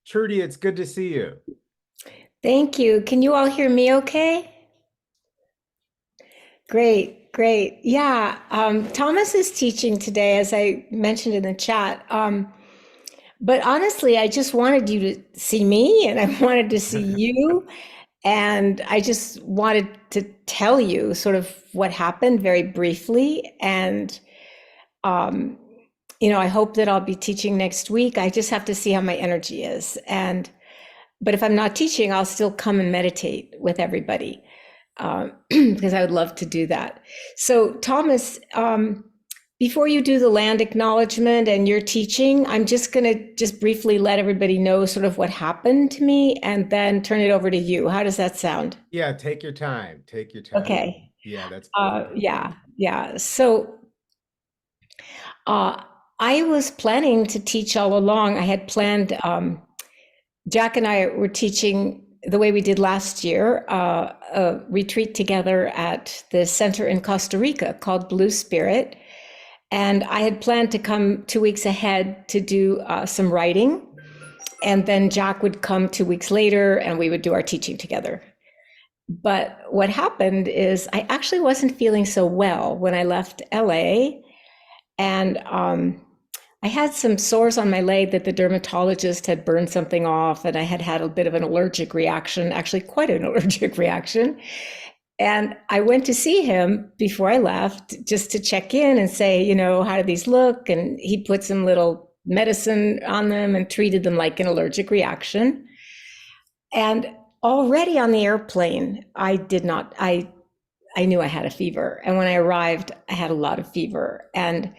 Trudy, it's good to see you. Thank you. Can you all hear me okay? Great, great. Yeah, Thomas is teaching today, as I mentioned in the chat. But honestly, I just wanted you to see me and I wanted to see you. And I just wanted to tell you sort of what happened very briefly. And, um, I hope that I'll be teaching next week. I just have to see how my energy is. But if I'm not teaching, I'll still come and meditate with everybody because I would love to do that. So, Thomas, before you do the land acknowledgement and your teaching, I'm just going to just briefly let everybody know sort of what happened to me and then turn it over to you. How does that sound? Yeah, take your time. Take your time. Okay. Yeah, that's perfect. Yeah. So, uh, I was planning to teach all along. I had planned, Jack and I were teaching the way we did last year, a retreat together at the center in Costa Rica called Blue Spirit. And I had planned to come 2 weeks ahead to do some writing. And then Jack would come 2 weeks later and we would do our teaching together. But what happened is I actually wasn't feeling so well when I left LA. And I had some sores on my leg that the dermatologist had burned something off, and I had had a bit of an allergic reaction, actually quite an allergic reaction. And I went to see him before I left just to check in and say, how do these look? And he put some little medicine on them and treated them like an allergic reaction. And already on the airplane, I knew I had a fever. And when I arrived, I had a lot of fever. And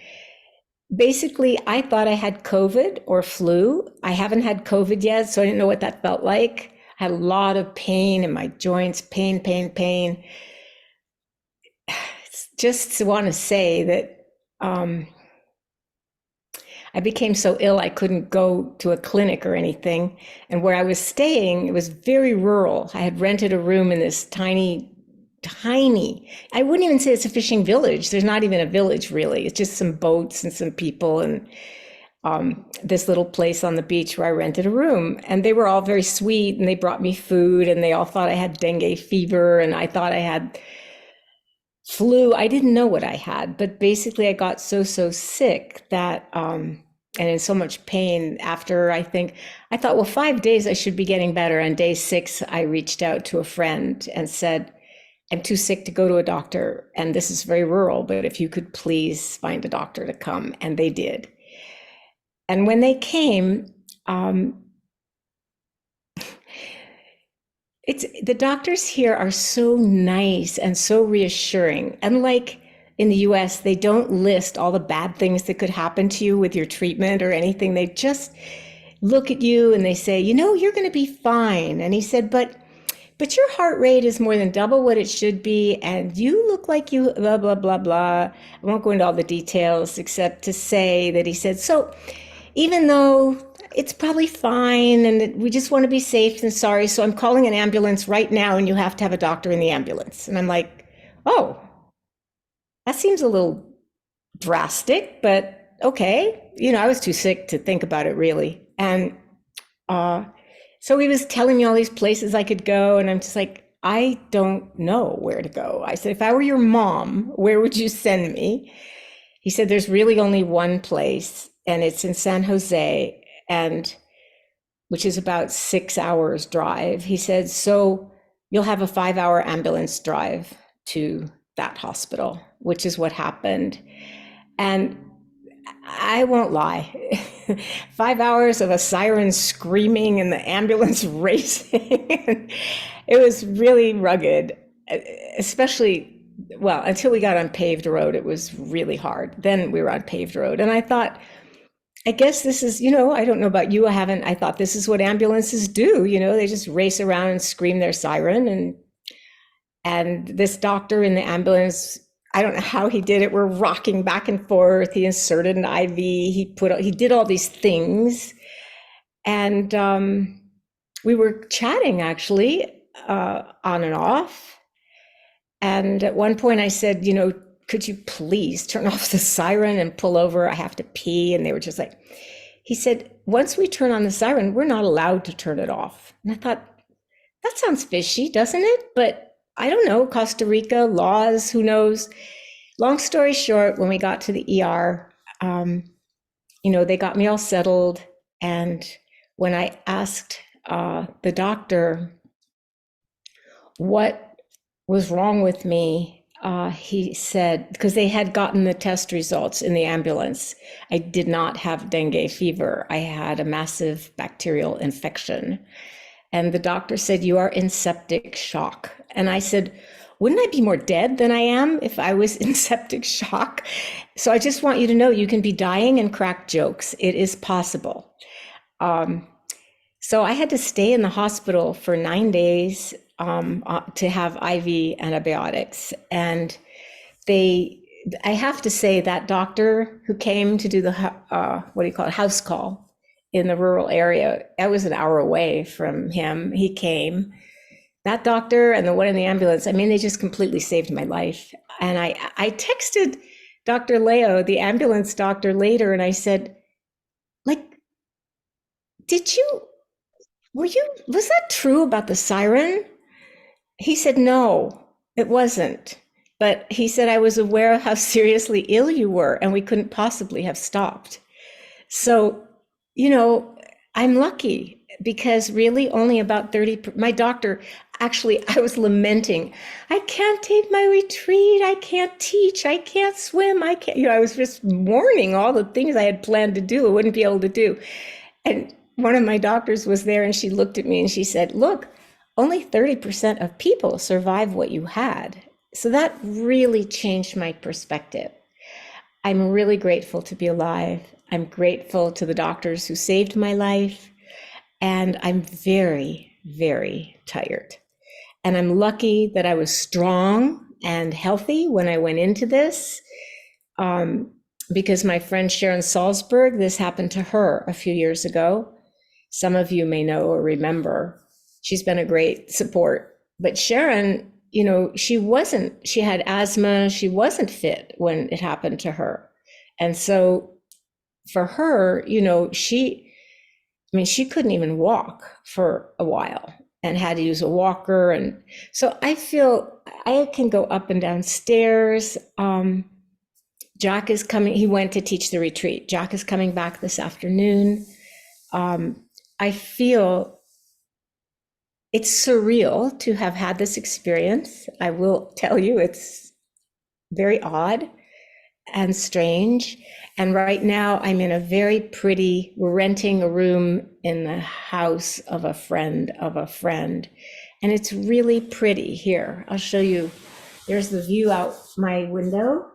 basically, I thought I had COVID or flu. I haven't had COVID yet, so I didn't know what that felt like. I had a lot of pain in my joints, pain. Just want to say that I became so ill I couldn't go to a clinic or anything. And where I was staying, it was very rural. I had rented a room in this tiny, I wouldn't even say it's a fishing village. There's not even a village really. It's just some boats and some people and this little place on the beach where I rented a room. And they were all very sweet and they brought me food and they all thought I had dengue fever and I thought I had flu. I didn't know what I had, but basically I got so sick that and in so much pain after I thought, well, 5 days I should be getting better. On day 6, I reached out to a friend and said, I'm too sick to go to a doctor, and this is very rural, but if you could please find a doctor to come. And they did. And when they came, the doctors here are so nice and so reassuring. Unlike in the US, they don't list all the bad things that could happen to you with your treatment or anything. They just look at you and they say, you're going to be fine. And he said, but your heart rate is more than double what it should be, and you look like you blah, blah, blah, blah. I won't go into all the details except to say that he said, so even though it's probably fine and we just want to be safe and sorry, so I'm calling an ambulance right now and you have to have a doctor in the ambulance. And I'm like, oh, that seems a little drastic, but okay. I was too sick to think about it really. And so he was telling me all these places I could go, and I'm just like, I don't know where to go. I said, if I were your mom, where would you send me? He said, there's really only one place, and it's in San Jose, and which is about 6 hours drive. He said, so you'll have a 5-hour ambulance drive to that hospital, which is what happened. And I won't lie. 5 hours of a siren screaming and the ambulance racing. It was really rugged, especially, well, until we got on paved road, it was really hard. Then we were on paved road. And I thought, I guess this is, I don't know about you. I thought this is what ambulances do. They just race around and scream their siren. And this doctor in the ambulance, I don't know how he did it. We're rocking back and forth. He inserted an IV. He did all these things. And we were chatting actually on and off. And at one point I said, could you please turn off the siren and pull over? I have to pee. And they were just like, he said, once we turn on the siren, we're not allowed to turn it off. And I thought, that sounds fishy, doesn't it? But I don't know, Costa Rica, laws, who knows? Long story short, when we got to the ER, they got me all settled. And when I asked the doctor what was wrong with me, he said, because they had gotten the test results in the ambulance, I did not have dengue fever. I had a massive bacterial infection. And the doctor said, you are in septic shock. And I said, wouldn't I be more dead than I am if I was in septic shock? So I just want you to know you can be dying and crack jokes. It is possible. So I had to stay in the hospital for 9 days to have IV antibiotics. And I have to say that doctor who came to do the, house call in the rural area, I was an hour away from him. He came. That doctor and the one in the ambulance, I mean, they just completely saved my life. And I texted Dr. Leo, the ambulance doctor, later, and I said, like, was that true about the siren? He said, no, it wasn't. But he said, I was aware of how seriously ill you were, and we couldn't possibly have stopped. So, I'm lucky because really only about 30, my doctor, actually, I was lamenting, I can't take my retreat, I can't teach, I can't swim, I can't, I was just mourning all the things I had planned to do, I wouldn't be able to do. And one of my doctors was there and she looked at me and she said, look, only 30% of people survive what you had. So that really changed my perspective. I'm really grateful to be alive. I'm grateful to the doctors who saved my life. And I'm very, very tired. And I'm lucky that I was strong and healthy when I went into this. Because my friend Sharon Salzberg, this happened to her a few years ago. Some of you may know or remember. She's been a great support. But Sharon, she had asthma. She wasn't fit when it happened to her. And so for her, she couldn't even walk for a while and had to use a walker. And so I feel I can go up and down stairs. Jack is coming. He went to teach the retreat. Jack is coming back this afternoon. I feel it's surreal to have had this experience. I will tell you, it's very odd and strange. And right now I'm in we're renting a room in the house of a friend of a friend. And it's really pretty here. I'll show you. There's the view out my window.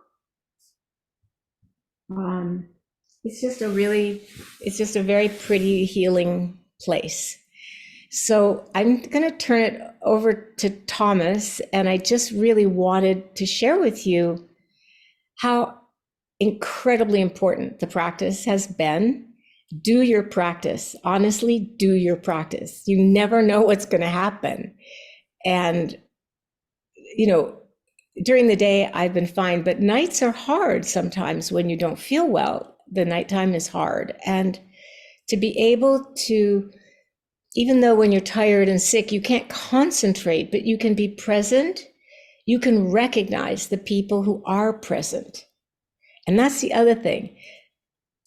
It's just a very pretty, healing place. So I'm going to turn it over to Thomas, and I just really wanted to share with you how incredibly important the practice has been. Do your practice. Honestly, do your practice. You never know what's going to happen. And, during the day, I've been fine, but nights are hard sometimes when you don't feel well. The nighttime is hard. And to be able to, even though when you're tired and sick, you can't concentrate, but you can be present. You can recognize the people who are present. And that's the other thing.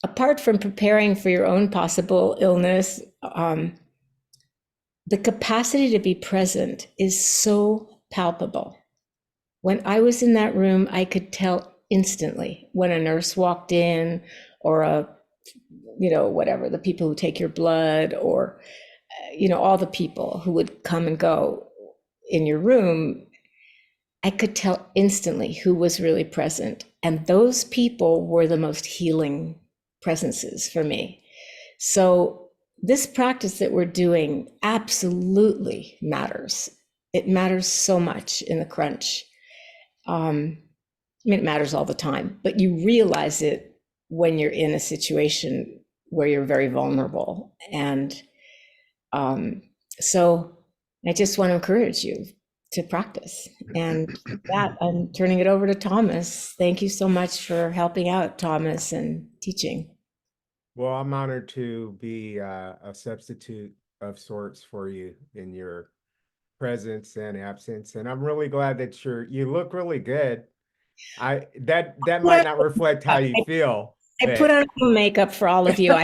Apart from preparing for your own possible illness, the capacity to be present is so palpable. When I was in that room, I could tell instantly when a nurse walked in or whatever, the people who take your blood or, all the people who would come and go in your room, I could tell instantly who was really present. And those people were the most healing presences for me. So this practice that we're doing absolutely matters. It matters so much in the crunch. It matters all the time, but you realize it when you're in a situation where you're very vulnerable. And so I just want to encourage you to practice. And with that, I'm turning it over to Thomas. Thank you so much for helping out, Thomas, and teaching. Well, I'm honored to be a substitute of sorts for you in your presence and absence, and I'm really glad that you look really good. I that Put might on not reflect how makeup. you feel, I put but on makeup for all of you.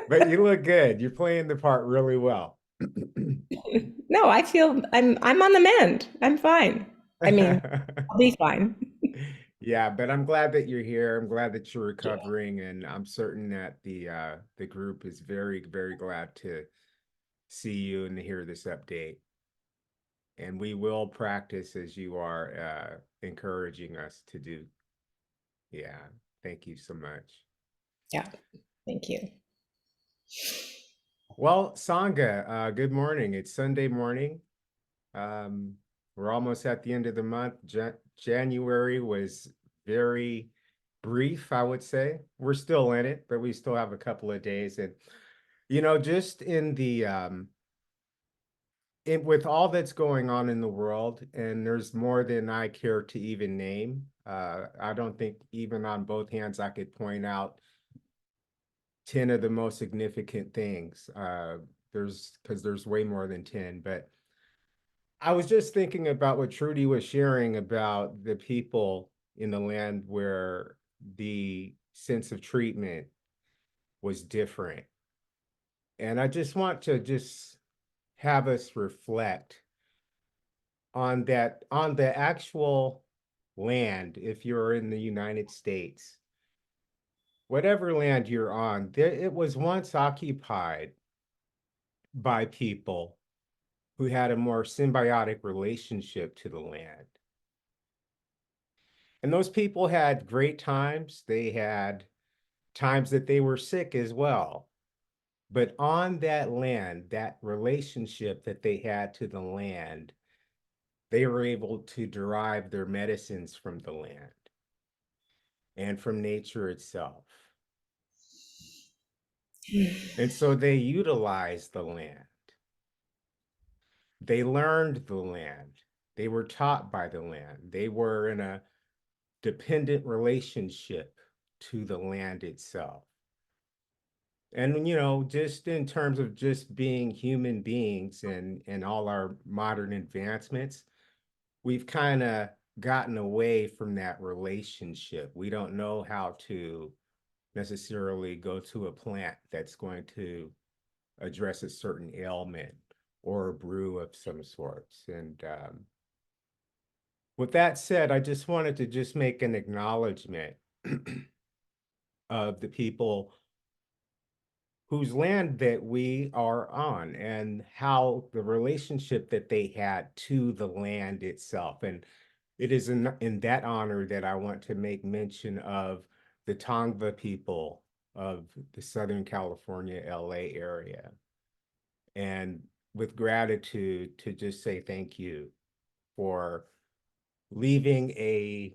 but you look good. You're playing the part really well. No, I feel I'm on the mend. I'm fine. I mean, I'll be fine. Yeah, but I'm glad that you're here. I'm glad that you're recovering, and I'm certain that the group is very, very glad to see you and to hear this update. And we will practice as you are encouraging us to do. Yeah, thank you so much. Yeah, thank you. Well, Sangha, good morning. It's Sunday morning. Um, we're almost at the end of the month. January was very brief, I would say. We're still in it, but we still have a couple of days. And, just in with all that's going on in the world, and there's more than I care to even name. I don't think even on both hands I could point out 10 of the most significant things. Because there's way more than 10, but I was just thinking about what Trudy was sharing about the people in the land where the sense of treatment was different. And I just want to just have us reflect on the actual land, if you're in the United States, whatever land you're on, it was once occupied by people who had a more symbiotic relationship to the land. And those people had great times. They had times that they were sick as well. But on that land, that relationship that they had to the land, they were able to derive their medicines from the land and from nature itself. And so they utilized the land. They learned the land. They were taught by the land. They were in a dependent relationship to the land itself. And just in terms of just being human beings and all our modern advancements, we've kind of gotten away from that relationship. We don't know how to necessarily go to a plant that's going to address a certain ailment or a brew of some sorts. And with that said, I just wanted to just make an acknowledgement of the people whose land that we are on and how the relationship that they had to the land itself. And it is in that honor that I want to make mention of the Tongva people of the Southern California, LA area. And with gratitude to just say thank you for leaving a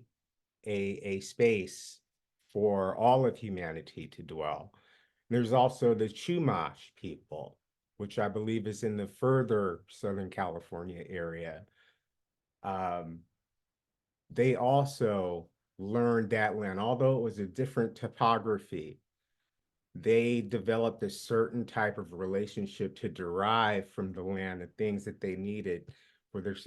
space for all of humanity to dwell. There's also the Chumash people, which I believe is in the further Southern California area. Um, they also learned that land, although it was a different topography. They developed a certain type of relationship to derive from the land the things that they needed for their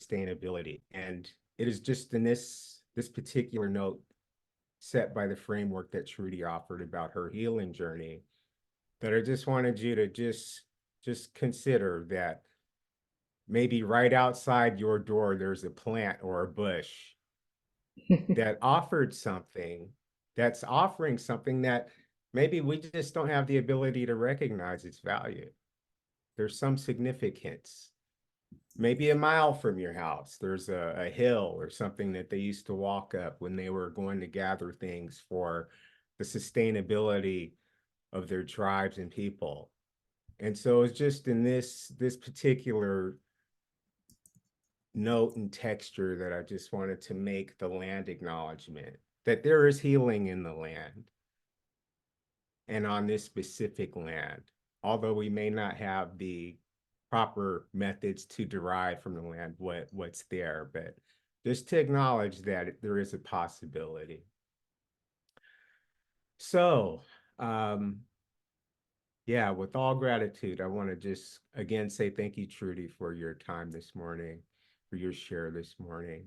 sustainability. And it is just in this particular note set by the framework that Trudy offered about her healing journey that I just wanted you to just consider that maybe right outside your door there's a plant or a bush that offered something that's offering something that maybe we just don't have the ability to recognize its value. There's some significance. Maybe a mile from your house, there's a hill or something that they used to walk up when they were going to gather things for the sustainability of their tribes and people. And so it's just in this particular note and texture that I just wanted to make the land acknowledgement that there is healing in the land and on this specific land, although we may not have the proper methods to derive from the land what's there, but just to acknowledge that there is a possibility. So, um, yeah, with all gratitude, I want to just again say thank you, Trudy, for your time this morning, for your share this morning.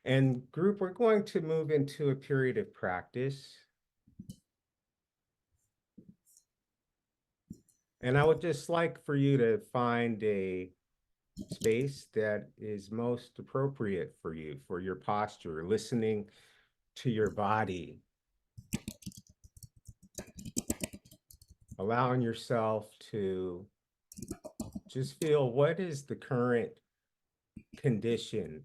And group, we're going to move into a period of practice. And I would just like for you to find a space that is most appropriate for you, for your posture, listening to your body, allowing yourself to just feel what is the current condition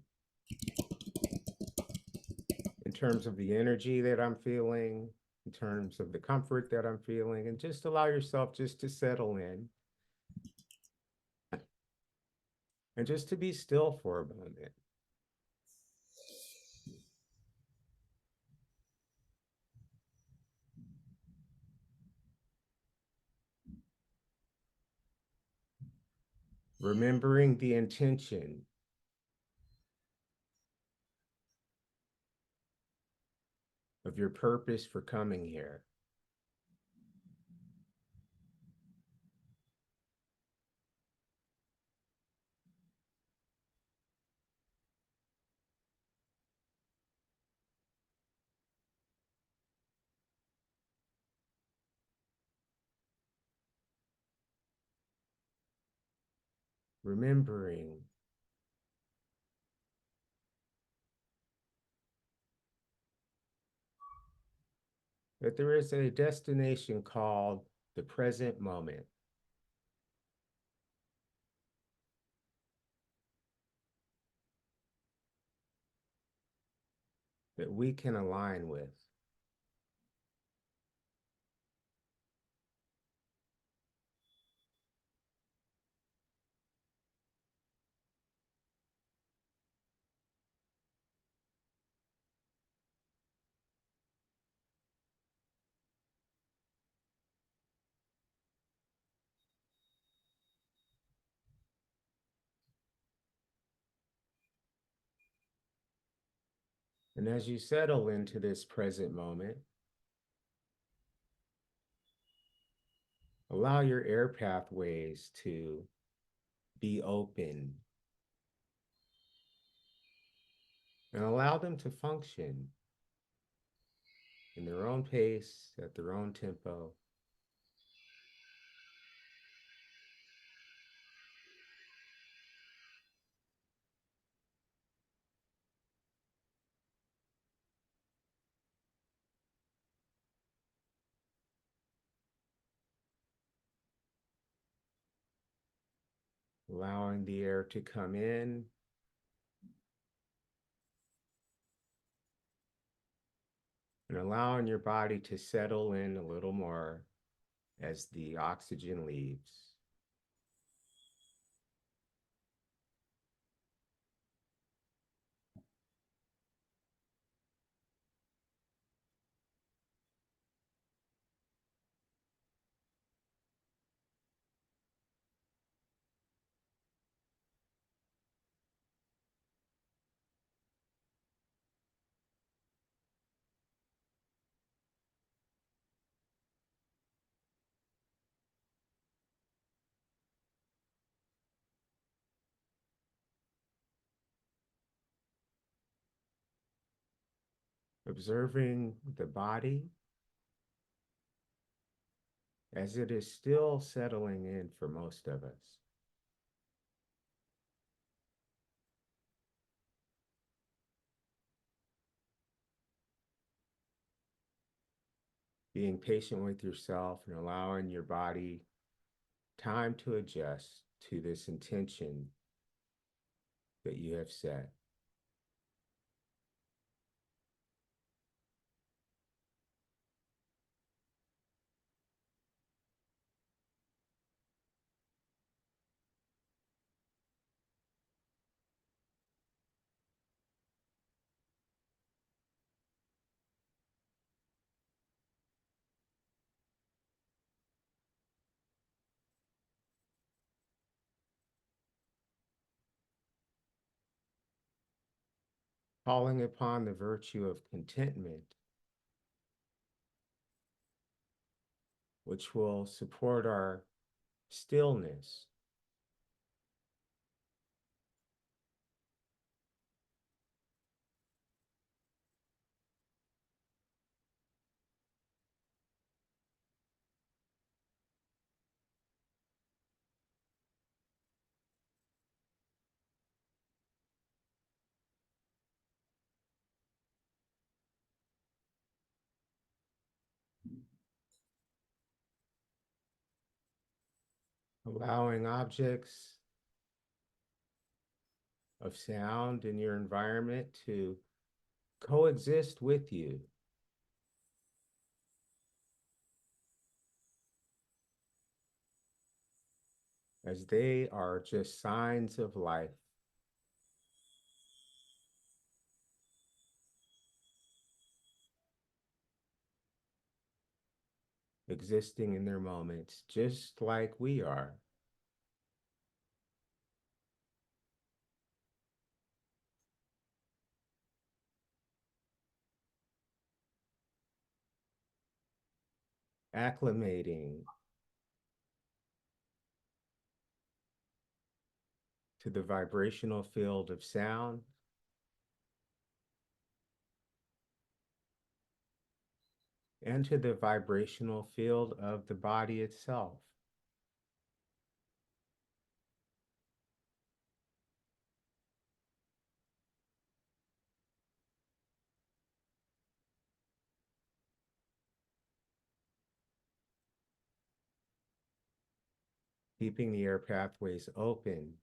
in terms of the energy that I'm feeling, in terms of the comfort that I'm feeling, and just allow yourself just to settle in and just to be still for a moment. Remembering the intention of your purpose for coming here. Remembering that there is a destination called the present moment that we can align with. And as you settle into this present moment, allow your air pathways to be open and allow them to function in their own pace, at their own tempo, allowing the air to come in and allowing your body to settle in a little more as the oxygen leaves. Observing the body as it is still settling in for most of us. Being patient with yourself and allowing your body time to adjust to this intention that you have set. Calling upon the virtue of contentment which will support our stillness. Allowing objects of sound in your environment to coexist with you as they are just signs of life existing in their moments, just like we are. Acclimating to the vibrational field of sound and to the vibrational field of the body itself. Keeping the air pathways open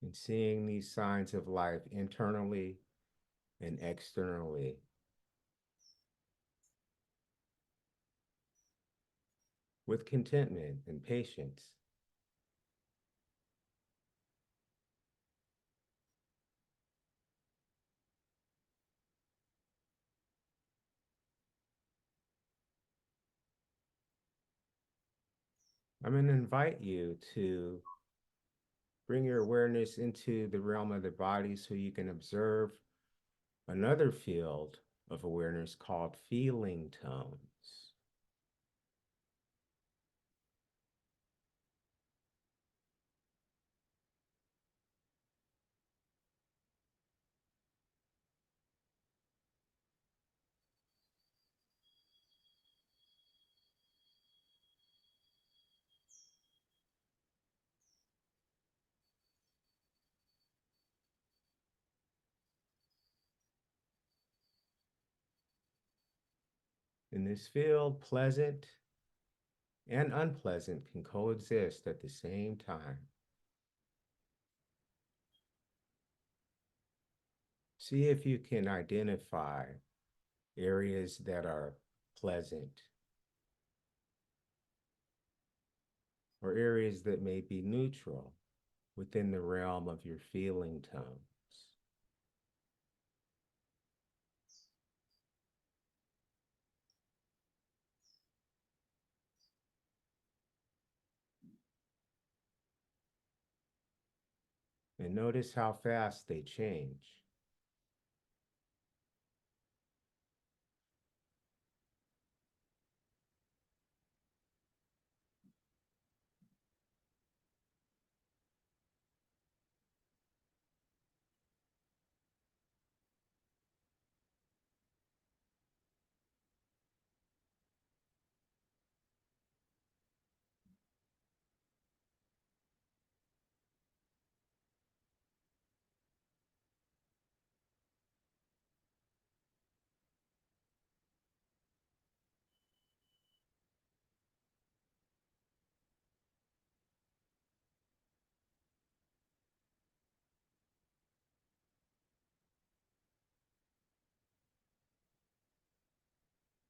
and seeing these signs of life internally and externally with contentment and patience. I'm going to invite you to bring your awareness into the realm of the body so you can observe another field of awareness called feeling tones. In this field, pleasant and unpleasant can coexist at the same time. See if you can identify areas that are pleasant or areas that may be neutral within the realm of your feeling tones. And notice how fast they change.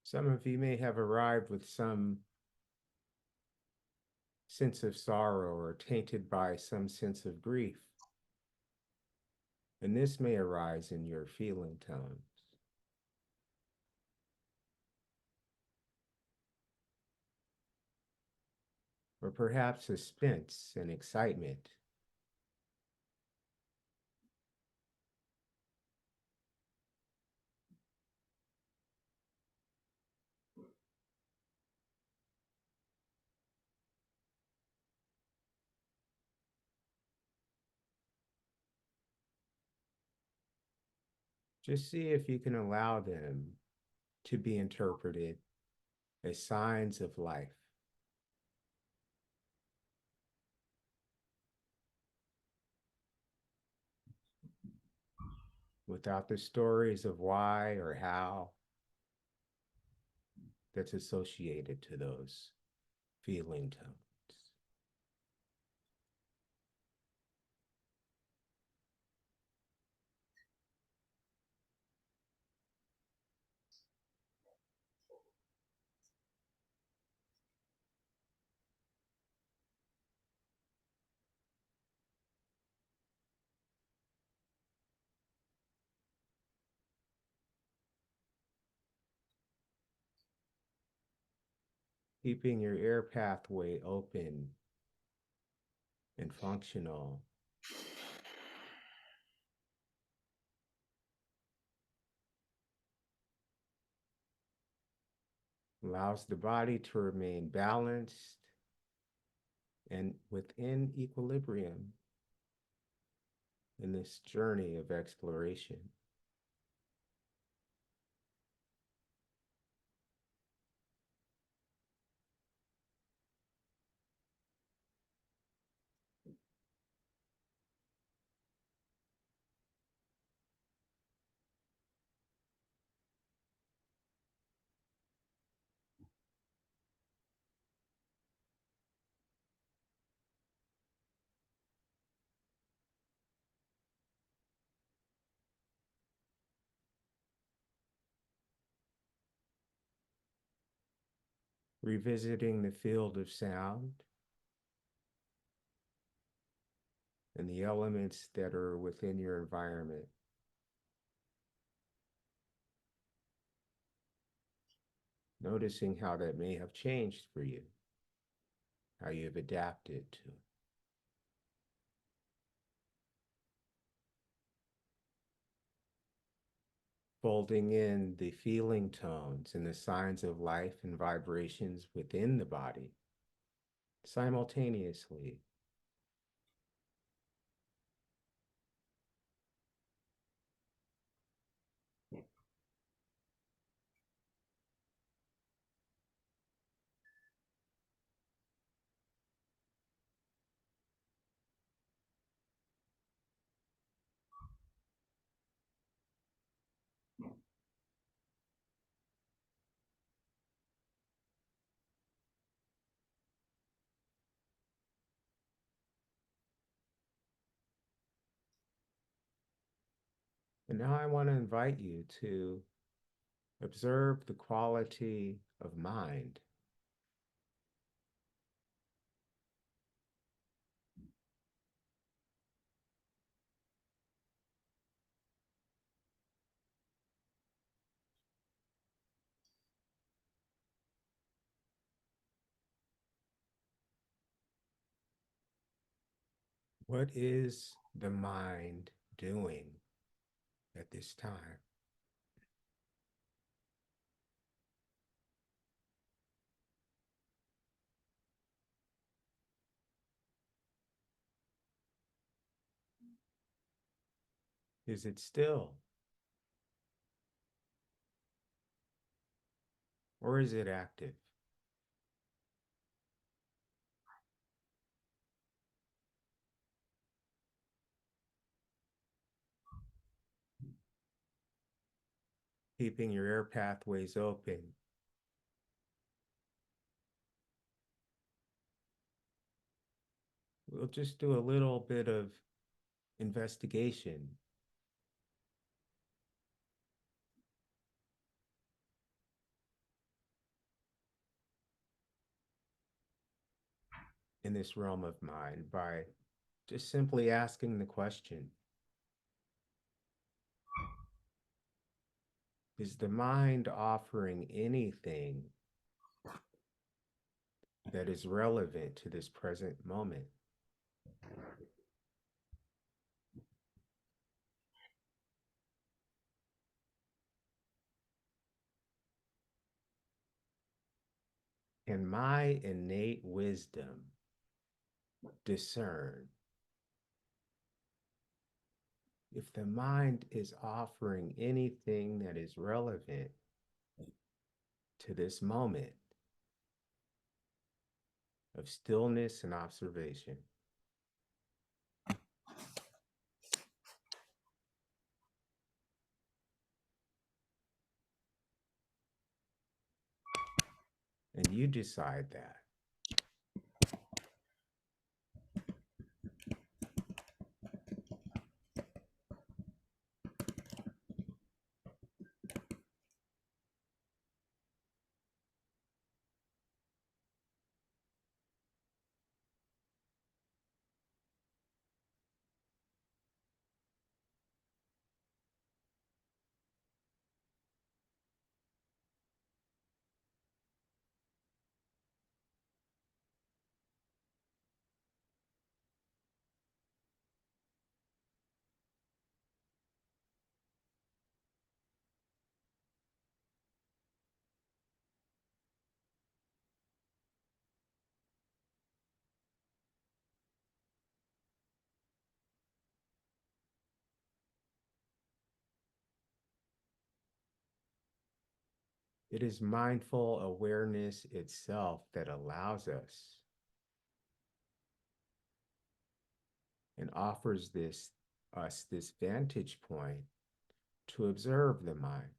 Some of you may have arrived with some sense of sorrow or tainted by some sense of grief. And this may arise in your feeling tones. Or perhaps suspense and excitement Just see if you can allow them to be interpreted as signs of life without the stories of why or how that's associated to those feeling tones. Keeping your air pathway open and functional allows the body to remain balanced and within equilibrium in this journey of exploration. Revisiting the field of sound and the elements that are within your environment. Noticing how that may have changed for you, how you have adapted to it. Folding in the feeling tones and the signs of life and vibrations within the body simultaneously. And now I want to invite you to observe the quality of mind. What is the mind doing at this time? Is it still or is it active? Keeping your air pathways open. We'll just do a little bit of investigation in this realm of mind by just simply asking the question, is the mind offering anything that is relevant to this present moment? Can my innate wisdom discern if the mind is offering anything that is relevant to this moment of stillness and observation, and you decide that, it is mindful awareness itself that allows and offers this vantage point to observe the mind.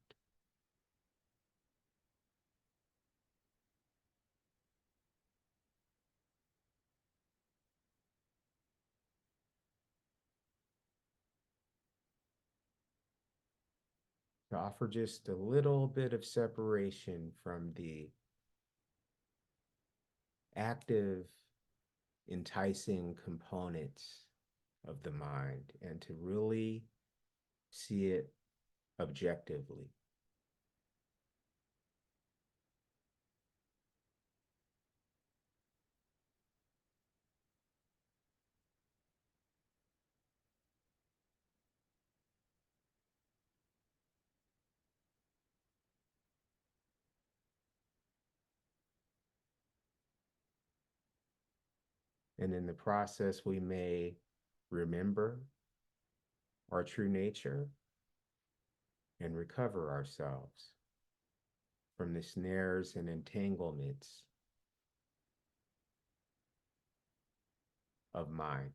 To offer just a little bit of separation from the active, enticing components of the mind and to really see it objectively. And in the process, we may remember our true nature and recover ourselves from the snares and entanglements of mind.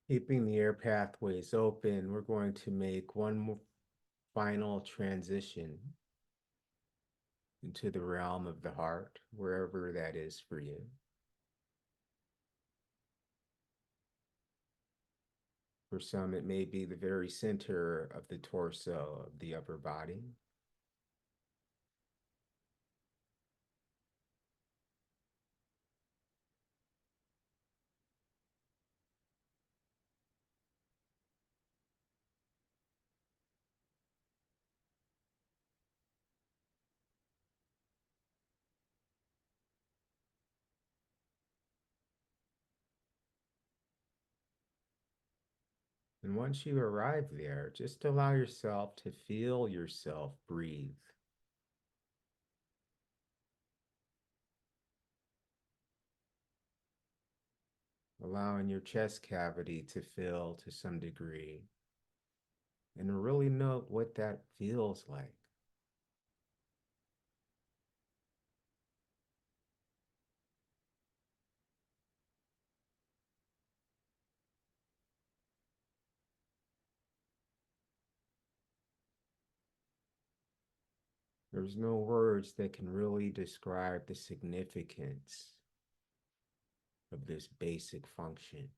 Keeping the air pathways open, we're going to make one more final transition into the realm of the heart, wherever that is for you. For some, it may be the very center of the torso of the upper body. And once you arrive there, just allow yourself to feel yourself breathe. Allowing your chest cavity to fill to some degree and really note what that feels like. There's no words that can really describe the significance of this basic function.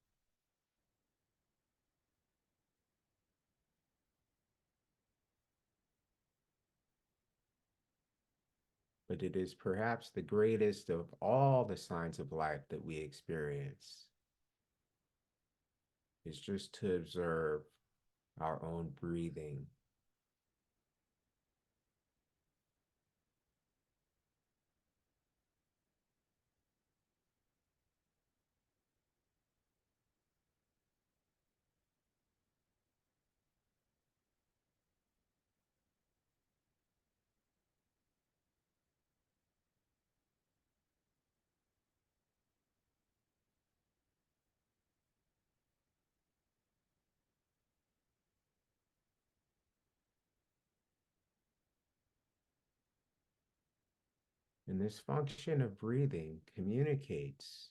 But it is perhaps the greatest of all the signs of life that we experience, is just to observe our own breathing And this function of breathing communicates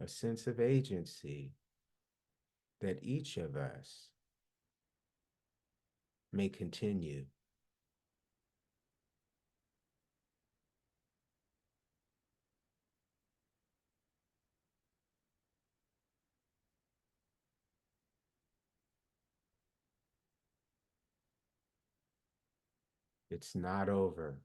a sense of agency that each of us may continue. It's not over.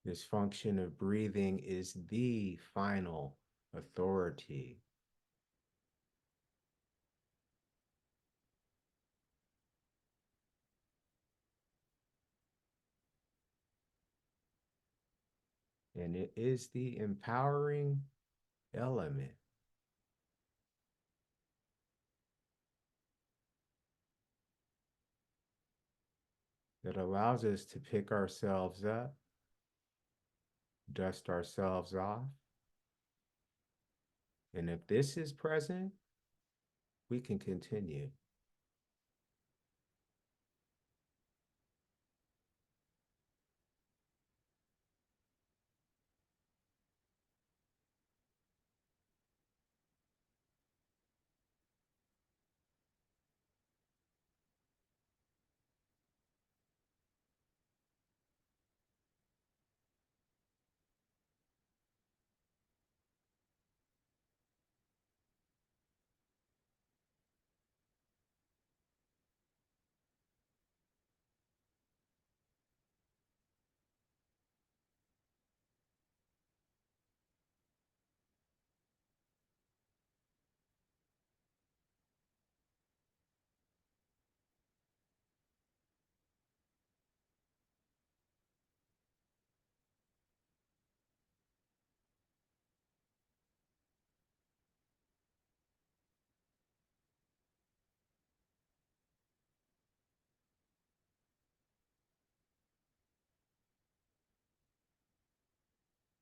This function of breathing is the final authority. And it is the empowering element that allows us to pick ourselves up, dust ourselves off. And if this is present, we can continue.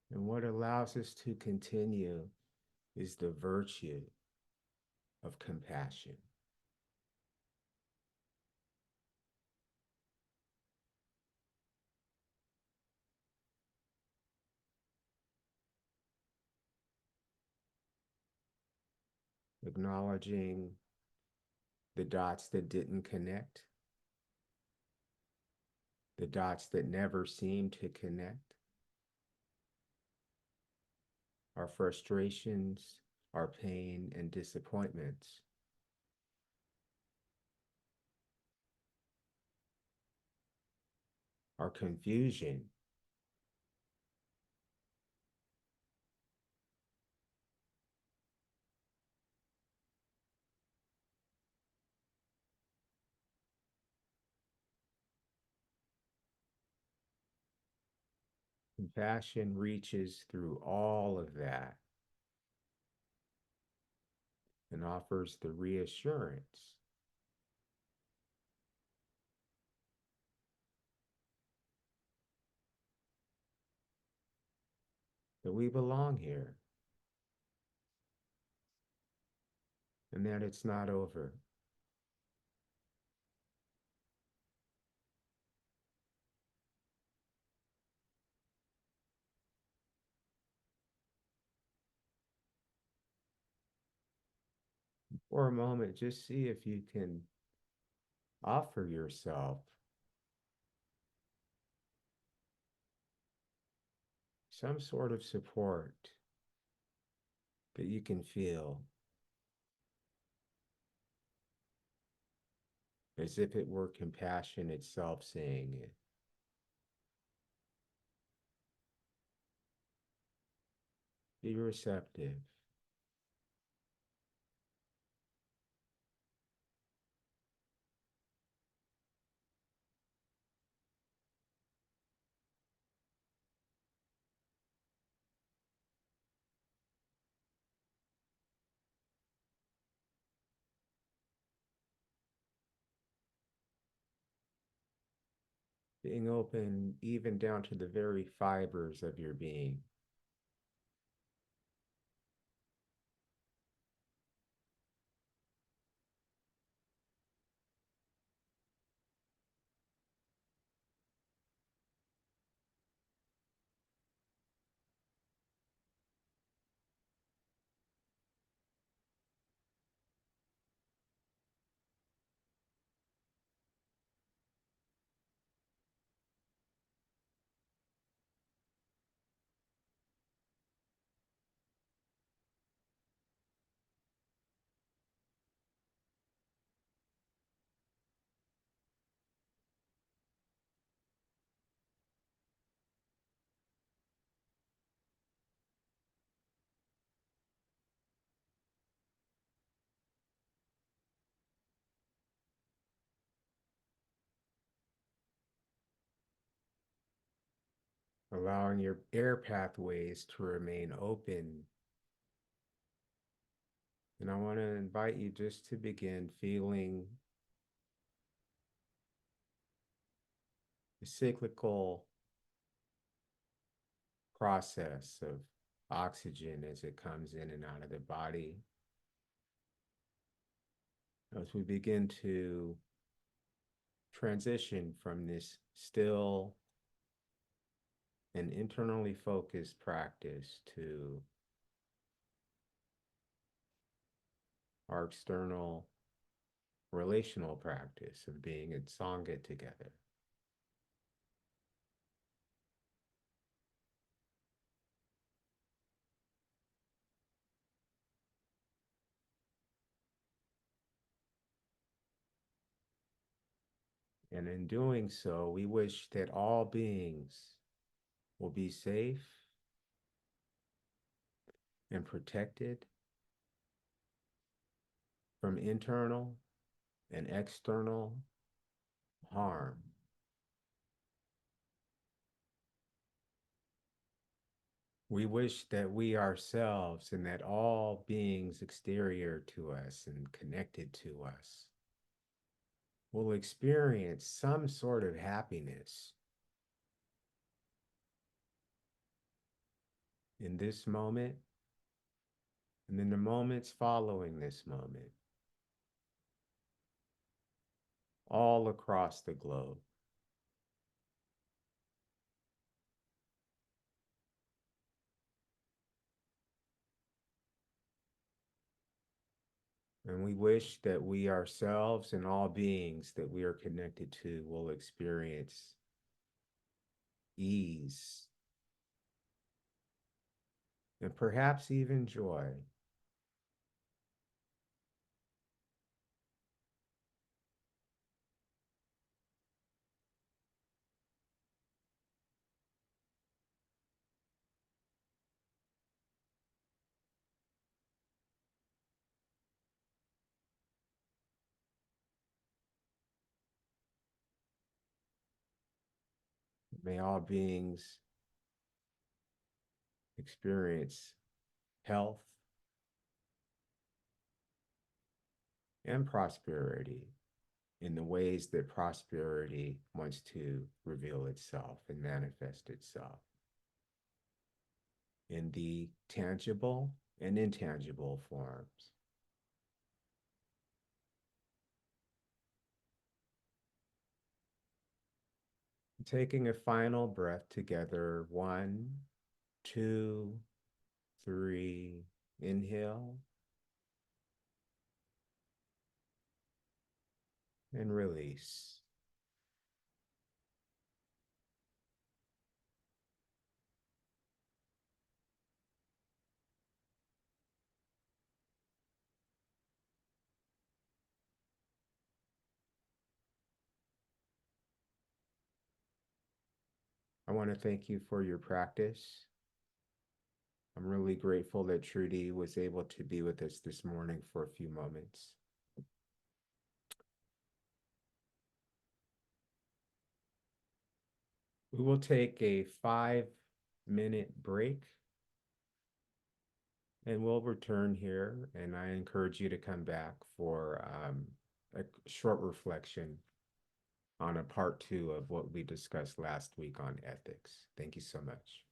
And what allows us to continue is the virtue of compassion. Acknowledging the dots that didn't connect, the dots that never seemed to connect, our frustrations, our pain, and disappointments, our confusion. Compassion reaches through all of that and offers the reassurance that we belong here and that it's not over. For a moment, just see if you can offer yourself some sort of support that you can feel as if it were compassion itself saying it. Be receptive. being open even down to the very fibers of your being. Allowing your air pathways to remain open. And I want to invite you just to begin feeling the cyclical process of oxygen as it comes in and out of the body. As we begin to transition from this still and internally focused practice to our external relational practice of being in Sangha together. And in doing so, we wish that all beings will be safe and protected from internal and external harm. We wish that we ourselves and that all beings exterior to us and connected to us will experience some sort of happiness in this moment and in the moments following this moment, all across the globe. And we wish that we ourselves and all beings that we are connected to will experience ease and perhaps even joy. May all beings experience health and prosperity in the ways that prosperity wants to reveal itself and manifest itself in the tangible and intangible forms. Taking a final breath together, 1, 2, 3, inhale and release. I want to thank you for your practice. I'm really grateful that Trudy was able to be with us this morning for a few moments. We will take a 5-minute break and we'll return here. And I encourage you to come back for a short reflection on a part two of what we discussed last week on ethics. Thank you so much.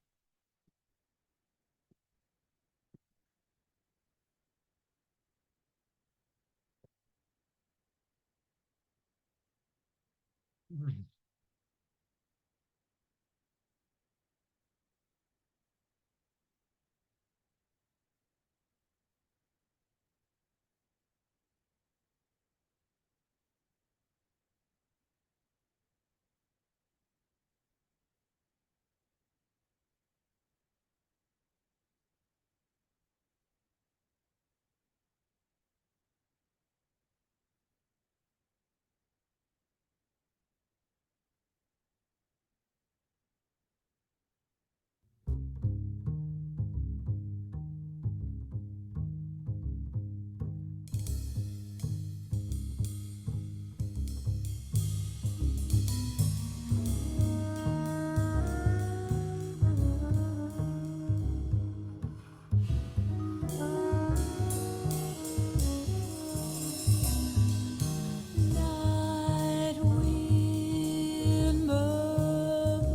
Night wind murmurs,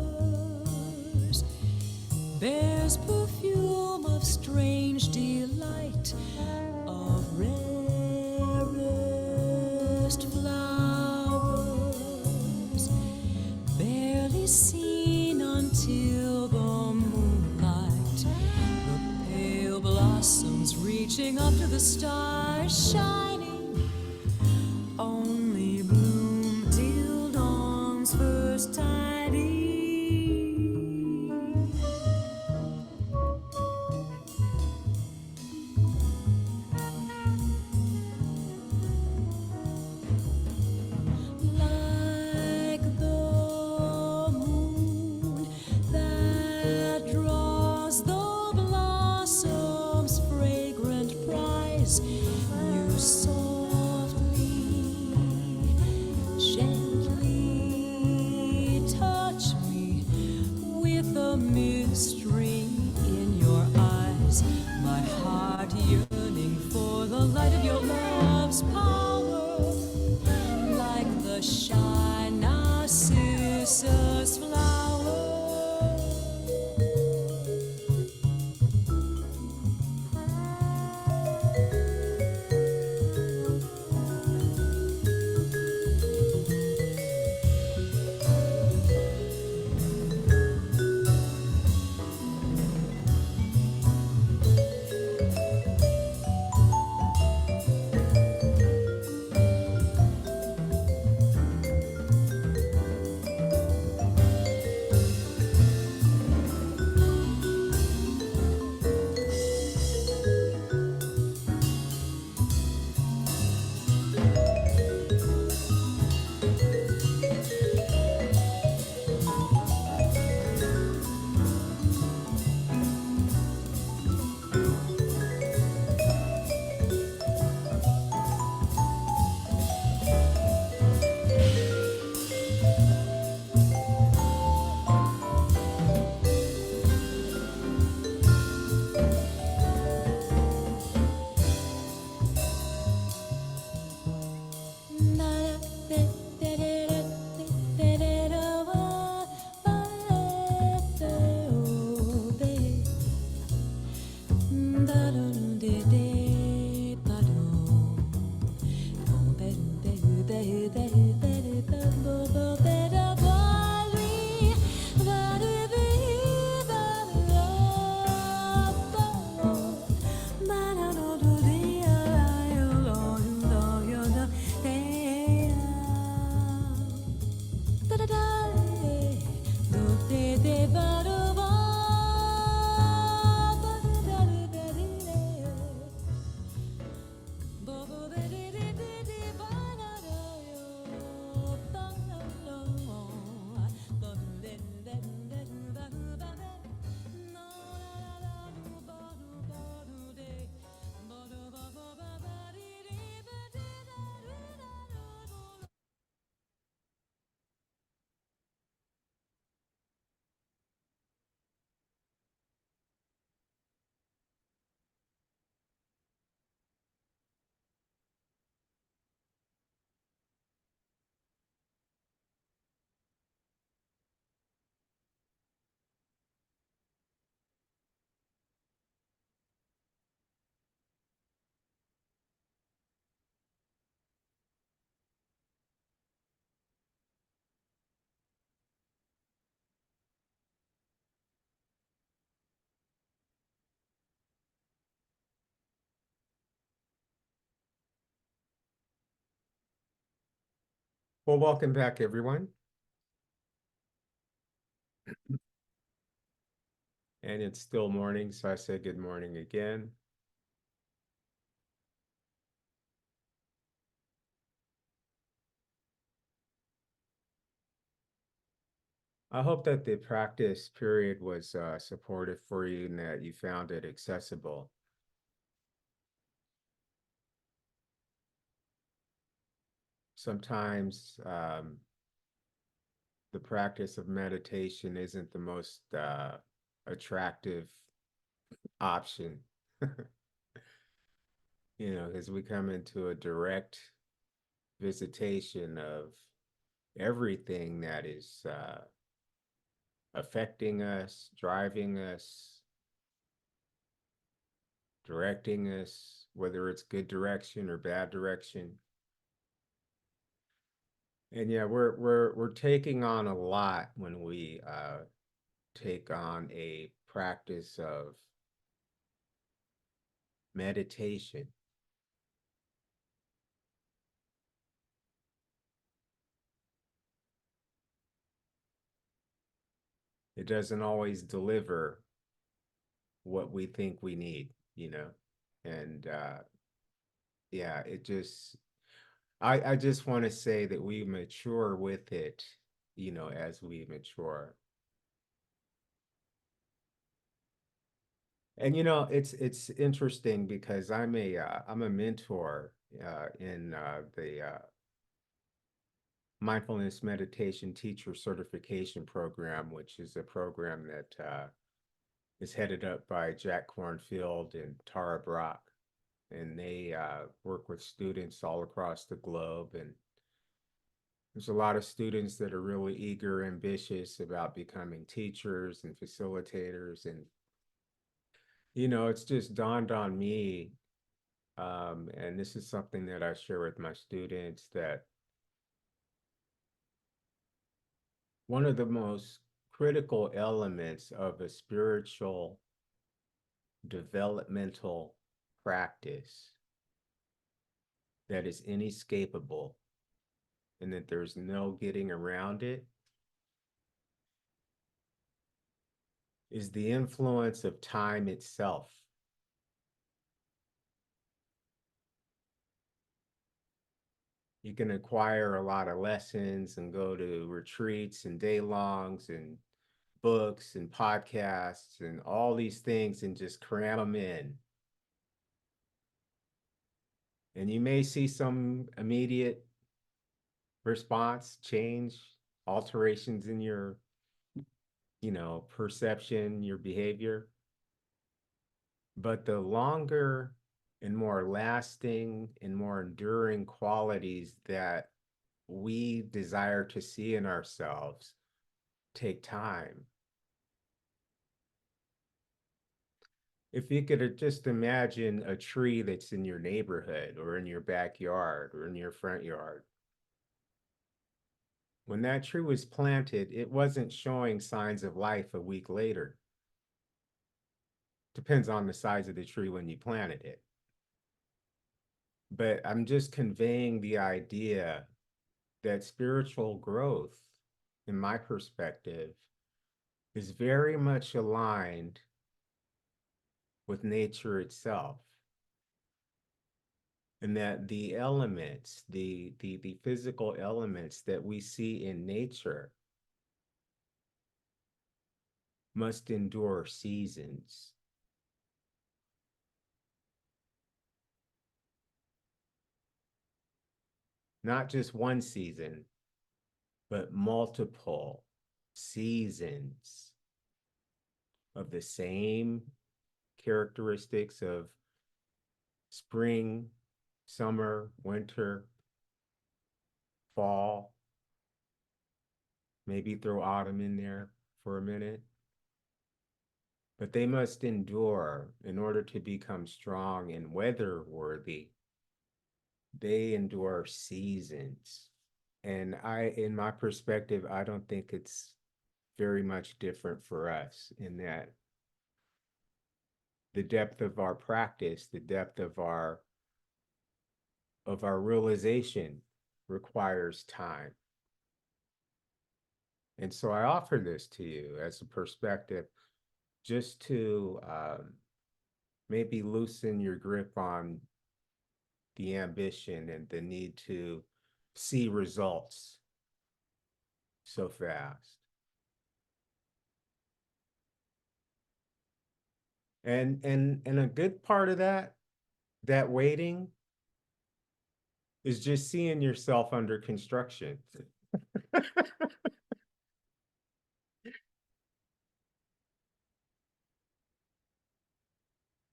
bears perfume of strange delight, of rarest flowers, barely seen until the moonlight, the pale blossoms reaching up to the stars, shining, only bloom till dawn's first tidings. Like the moon that draws the blossom's fragrant prize, you softly, gently touch me with a mystery in your eyes, my heart yearning for the light of your love's power, like the shy narcissus flower. Well, welcome back, everyone. And it's still morning, so I say good morning again. I hope that the practice period was supportive for you and that you found it accessible. Sometimes the practice of meditation isn't the most attractive option, as we come into a direct visitation of everything that is affecting us, driving us, directing us, whether it's good direction or bad direction. And yeah, we're taking on a lot when we take on a practice of meditation. It doesn't always deliver what we think we need. And yeah, I just want to say that we mature with it, as we mature. And it's interesting because I'm a mentor in the mindfulness meditation teacher certification program, which is a program that is headed up by Jack Cornfield and Tara Brock. And they work with students all across the globe. And there's a lot of students that are really eager, ambitious about becoming teachers and facilitators. And, it's just dawned on me, and this is something that I share with my students, that one of the most critical elements of a spiritual developmental practice that is inescapable and that there's no getting around it is the influence of time itself. You can acquire a lot of lessons and go to retreats and day longs and books and podcasts and all these things and just cram them in. And you may see some immediate response, change, alterations in your, perception, your behavior. But the longer and more lasting and more enduring qualities that we desire to see in ourselves take time. If you could just imagine a tree that's in your neighborhood or in your backyard or in your front yard. When that tree was planted, it wasn't showing signs of life a week later. Depends on the size of the tree when you planted it. But I'm just conveying the idea that spiritual growth, in my perspective, is very much aligned with nature itself. And that the elements, the physical elements that we see in nature must endure seasons. Not just one season, but multiple seasons of the same characteristics of spring, summer, winter, fall, maybe throw autumn in there for a minute. But they must endure in order to become strong and weather worthy. They endure seasons. And in my perspective, I don't think it's very much different for us in that the depth of our practice, the depth of our realization requires time. And so I offer this to you as a perspective just to maybe loosen your grip on the ambition and the need to see results so fast. And a good part of that waiting is just seeing yourself under construction.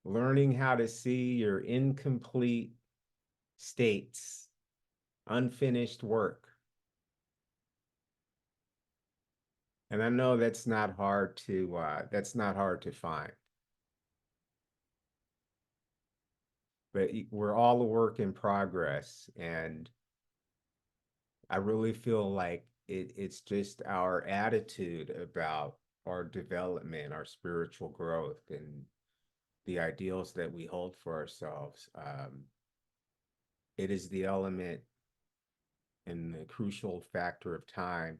Learning how to see your incomplete states, unfinished work. And I know that's not hard to find. But we're all a work in progress, and I really feel like it's just our attitude about our development, our spiritual growth, and the ideals that we hold for ourselves. It is the element and the crucial factor of time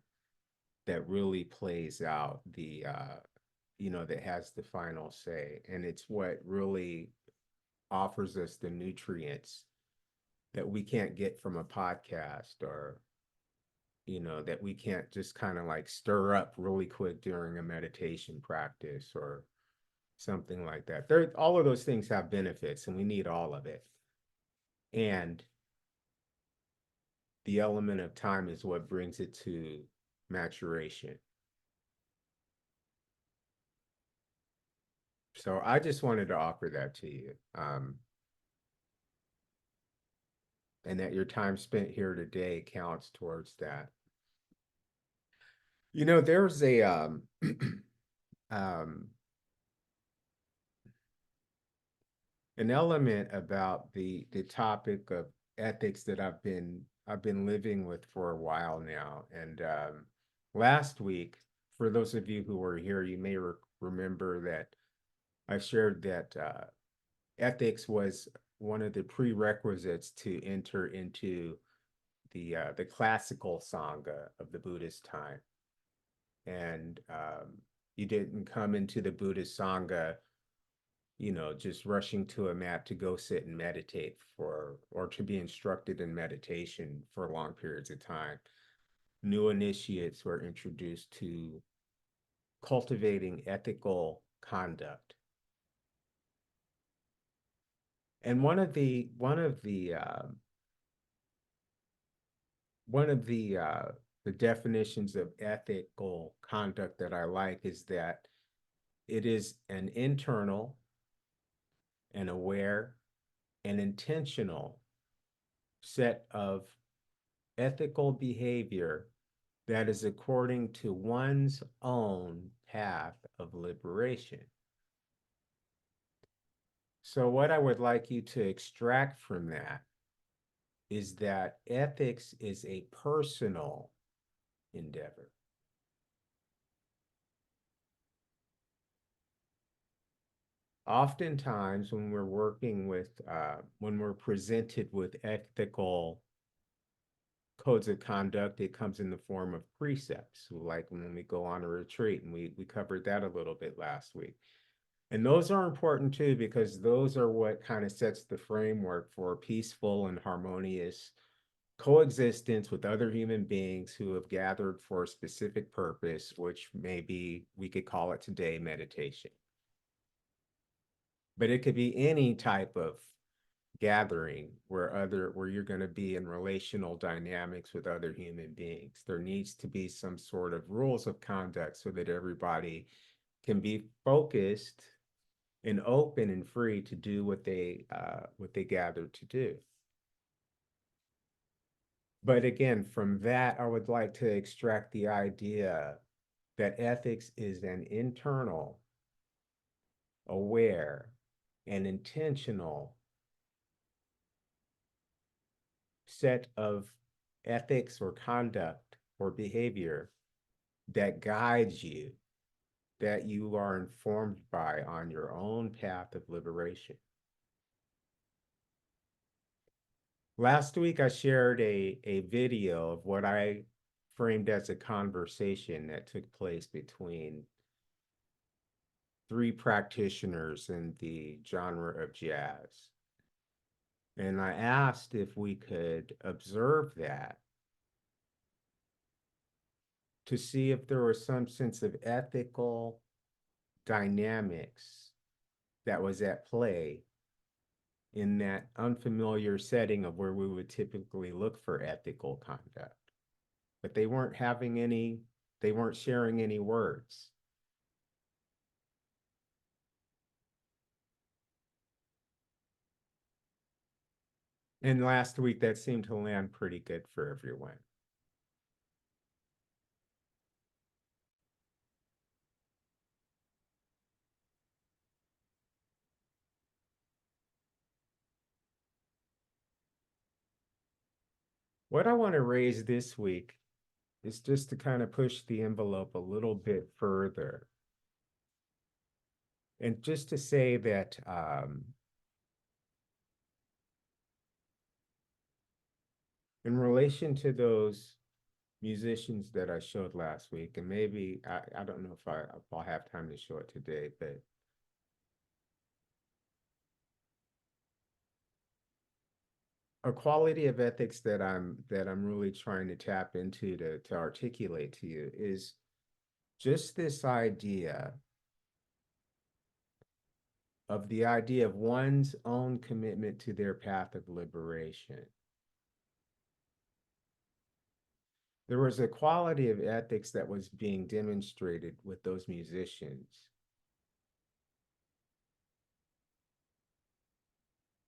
that really plays out that has the final say. And it's what really offers us the nutrients that we can't get from a podcast, or that we can't just kind of like stir up really quick during a meditation practice or something like that. All of those things have benefits, and we need all of it. And the element of time is what brings it to maturation. So I just wanted to offer that to you, and that your time spent here today counts towards that. There's a um, an element about the topic of ethics that I've been living with for a while now. And last week, for those of you who were here, you may remember that I shared that ethics was one of the prerequisites to enter into the classical Sangha of the Buddhist time. And you didn't come into the Buddhist Sangha, just rushing to a mat to go sit and meditate or to be instructed in meditation for long periods of time. New initiates were introduced to cultivating ethical conduct. And one of the definitions of ethical conduct that I like is that it is an internal and aware and intentional set of ethical behavior that is according to one's own path of liberation. So, what I would like you to extract from that is that ethics is a personal endeavor. Oftentimes, when we're presented with ethical codes of conduct, it comes in the form of precepts, like when we go on a retreat, and we covered that a little bit last week. And those are important too, because those are what kind of sets the framework for peaceful and harmonious coexistence with other human beings who have gathered for a specific purpose, which maybe we could call it today meditation. But it could be any type of gathering where you're going to be in relational dynamics with other human beings. There needs to be some sort of rules of conduct so that everybody can be focused and open and free to do what they gathered to do. But again, from that, I would like to extract the idea that ethics is an internal, aware, and intentional set of ethics or conduct or behavior that guides you, that you are informed by on your own path of liberation. Last week, I shared a video of what I framed as a conversation that took place between three practitioners in the genre of jazz. And I asked if we could observe that to see if there was some sense of ethical dynamics that was at play in that unfamiliar setting of where we would typically look for ethical conduct. But they weren't sharing any words. And last week, that seemed to land pretty good for everyone. What I want to raise this week is just to kind of push the envelope a little bit further. And just to say that in relation to those musicians that I showed last week, and maybe I don't know if I'll have time to show it today, but a quality of ethics that I'm really trying to tap into to articulate to you is just this idea of one's own commitment to their path of liberation. There was a quality of ethics that was being demonstrated with those musicians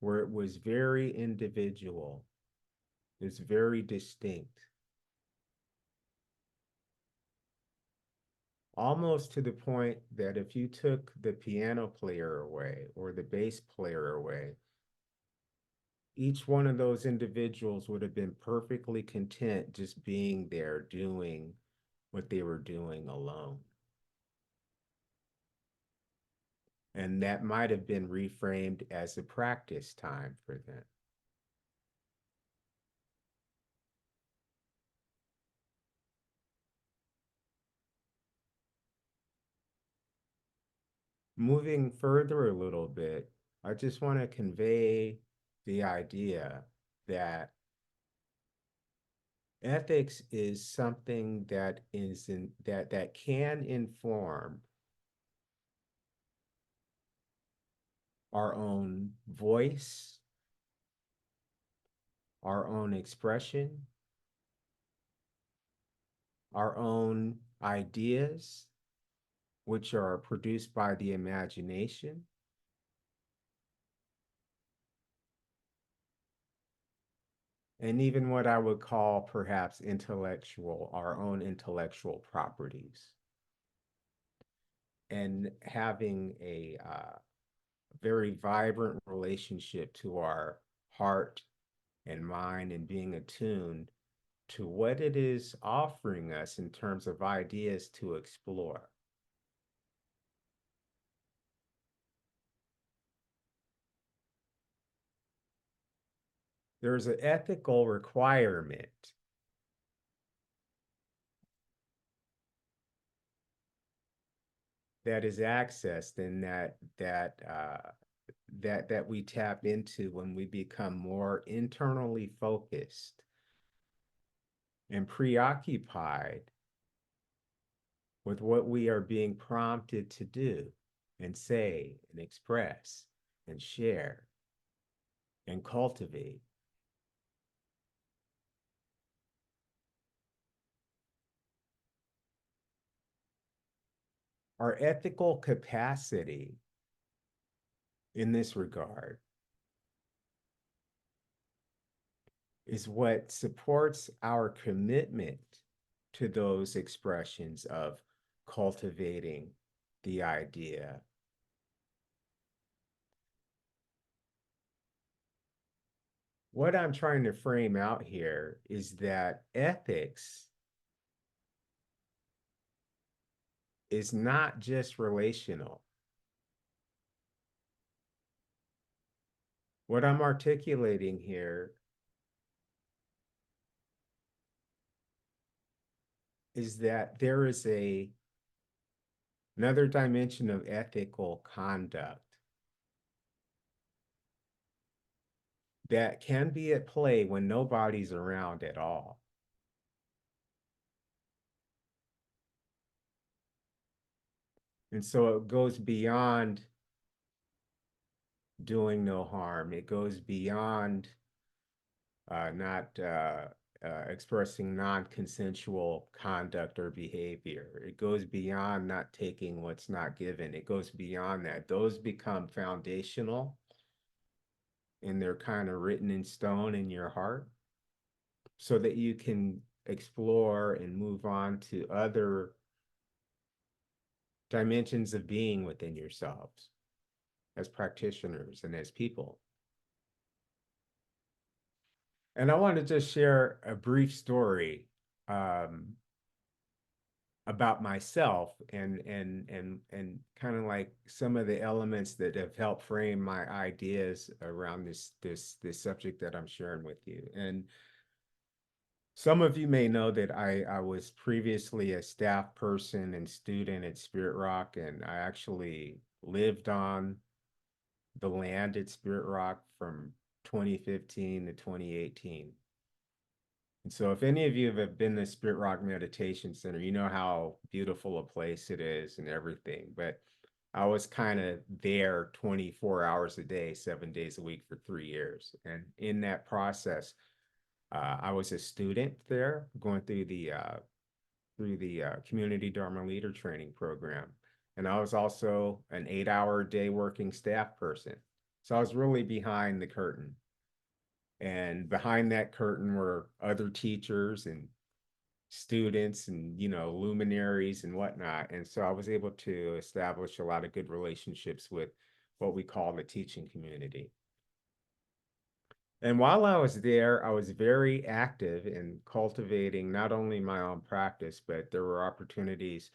where it was very individual, it's very distinct, almost to the point that if you took the piano player away or the bass player away, each one of those individuals would have been perfectly content just being there doing what they were doing alone. And that might have been reframed as a practice time for them. Moving further a little bit, I just want to convey the idea that ethics is something that can inform our own voice, our own expression, our own ideas, which are produced by the imagination, and even what I would call perhaps our own intellectual properties. And having a very vibrant relationship to our heart and mind and being attuned to what it is offering us in terms of ideas to explore. There's an ethical requirement that is accessed and that we tap into when we become more internally focused and preoccupied with what we are being prompted to do and say and express and share and cultivate. Our ethical capacity in this regard is what supports our commitment to those expressions of cultivating the idea. What I'm trying to frame out here is that ethics is not just relational. What I'm articulating here is that there is another dimension of ethical conduct that can be at play when nobody's around at all. And so it goes beyond doing no harm. It goes beyond not expressing non-consensual conduct or behavior. It goes beyond not taking what's not given. It goes beyond that. Those become foundational and they're kind of written in stone in your heart so that you can explore and move on to other dimensions of being within yourselves as practitioners and as people. And I want to just share a brief story um, about myself and kind of like some of the elements that have helped frame my ideas around this subject that I'm sharing with you. And some of you may know that I was previously a staff person and student at Spirit Rock, and I actually lived on the land at Spirit Rock from 2015 to 2018. And so if any of you have been to Spirit Rock Meditation Center, you know how beautiful a place it is and everything. But I was kind of there 24 hours a day, 7 days a week for 3 years. And in that process, I was a student there going through the community Dharma leader training program. And I was also an 8 hour a day working staff person. So I was really behind the curtain. And behind that curtain were other teachers and students and, luminaries and whatnot. And so I was able to establish a lot of good relationships with what we call the teaching community. And while I was there, I was very active in cultivating not only my own practice, but there were opportunities.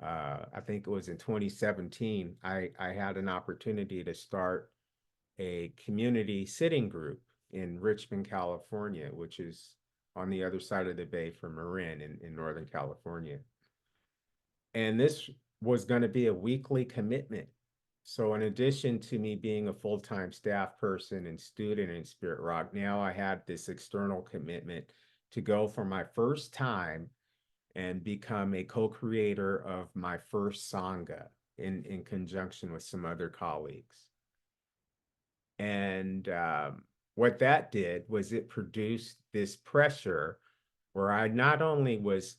I think it was in 2017, I had an opportunity to start a community sitting group in Richmond, California, which is on the other side of the bay from Marin in Northern California. And this was going to be a weekly commitment. So in addition to me being a full-time staff person and student in Spirit Rock, now I had this external commitment to go for my first time and become a co-creator of my first Sangha in conjunction with some other colleagues. And what that did was it produced this pressure where I not only was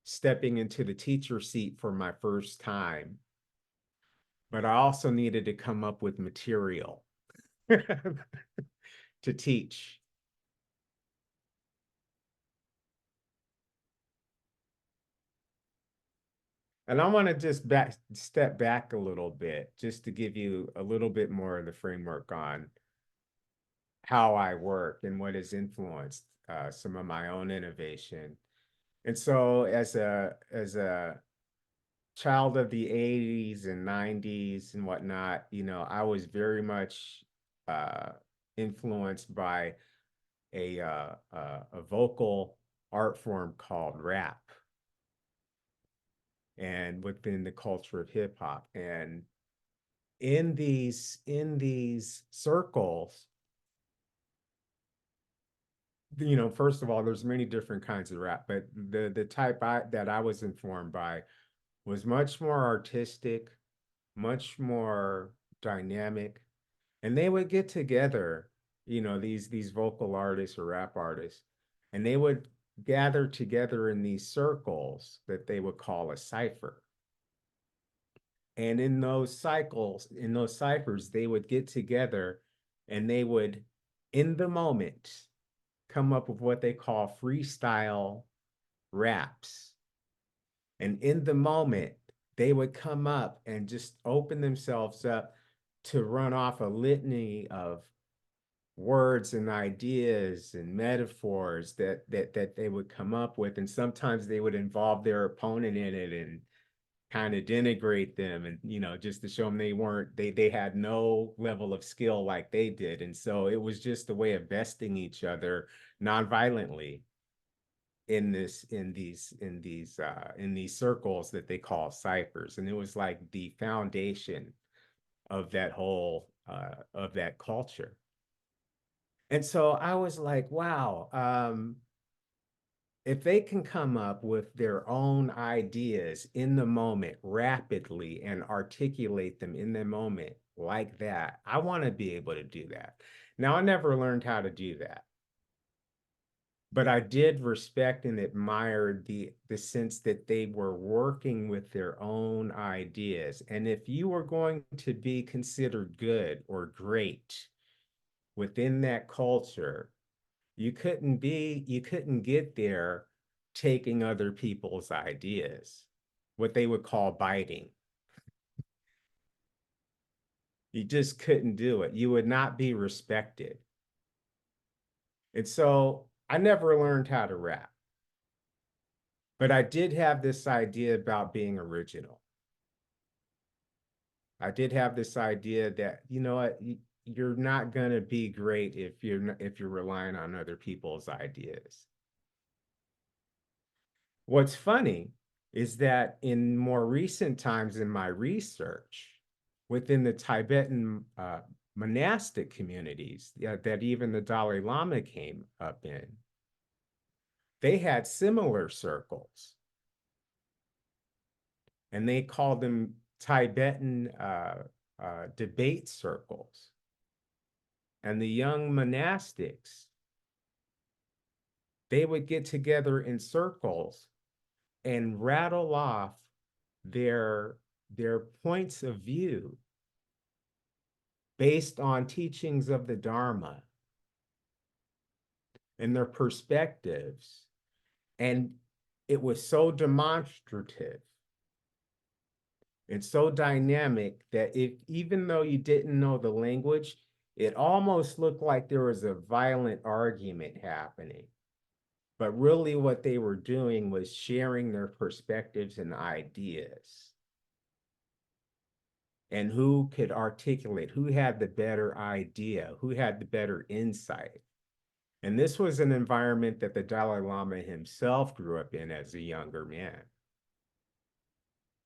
stepping into the teacher seat for my first time, but I also needed to come up with material to teach. And I want to just step back a little bit just to give you a little bit more of the framework on how I work and what has influenced some of my own innovation. And so as a child of the 80s and 90s and whatnot, I was very much influenced by a vocal art form called rap and within the culture of hip hop. And in these circles, first of all, there's many different kinds of rap, but the type that I was informed by was much more artistic, much more dynamic, and they would get together, these vocal artists or rap artists, and they would gather together in these circles that they would call a cipher. And in those ciphers, they would get together and they would, in the moment, come up with what they call freestyle raps. And in the moment, they would come up and just open themselves up to run off a litany of words and ideas and metaphors that they would come up with. And sometimes they would involve their opponent in it and kind of denigrate them and just to show them they had no level of skill like they did. And so it was just a way of besting each other nonviolently. in these circles that they call ciphers, and it was like the foundation of that whole of that culture. And so I was like, wow, if they can come up with their own ideas in the moment rapidly and articulate them in the moment like that, I want to be able to do that. Now, I never learned how to do that, but I did respect and admire the sense that they were working with their own ideas. And if you were going to be considered good or great within that culture, you couldn't get there taking other people's ideas, what they would call biting. You just couldn't do it. You would not be respected. And so I never learned how to rap, but I did have this idea about being original. I did have this idea that, you know what, you're not going to be great if you're relying on other people's ideas. What's funny is that in more recent times in my research, within the Tibetan monastic communities that even the Dalai Lama came up in, they had similar circles, and they called them Tibetan debate circles. And the young monastics, they would get together in circles and rattle off their their points of view based on teachings of the Dharma and their perspectives. And it was so demonstrative and so dynamic that if even though you didn't know the language, it almost looked like there was a violent argument happening. But really what they were doing was sharing their perspectives and ideas. And who could articulate, who had the better idea, who had the better insight. And this was an environment that the Dalai Lama himself grew up in as a younger man,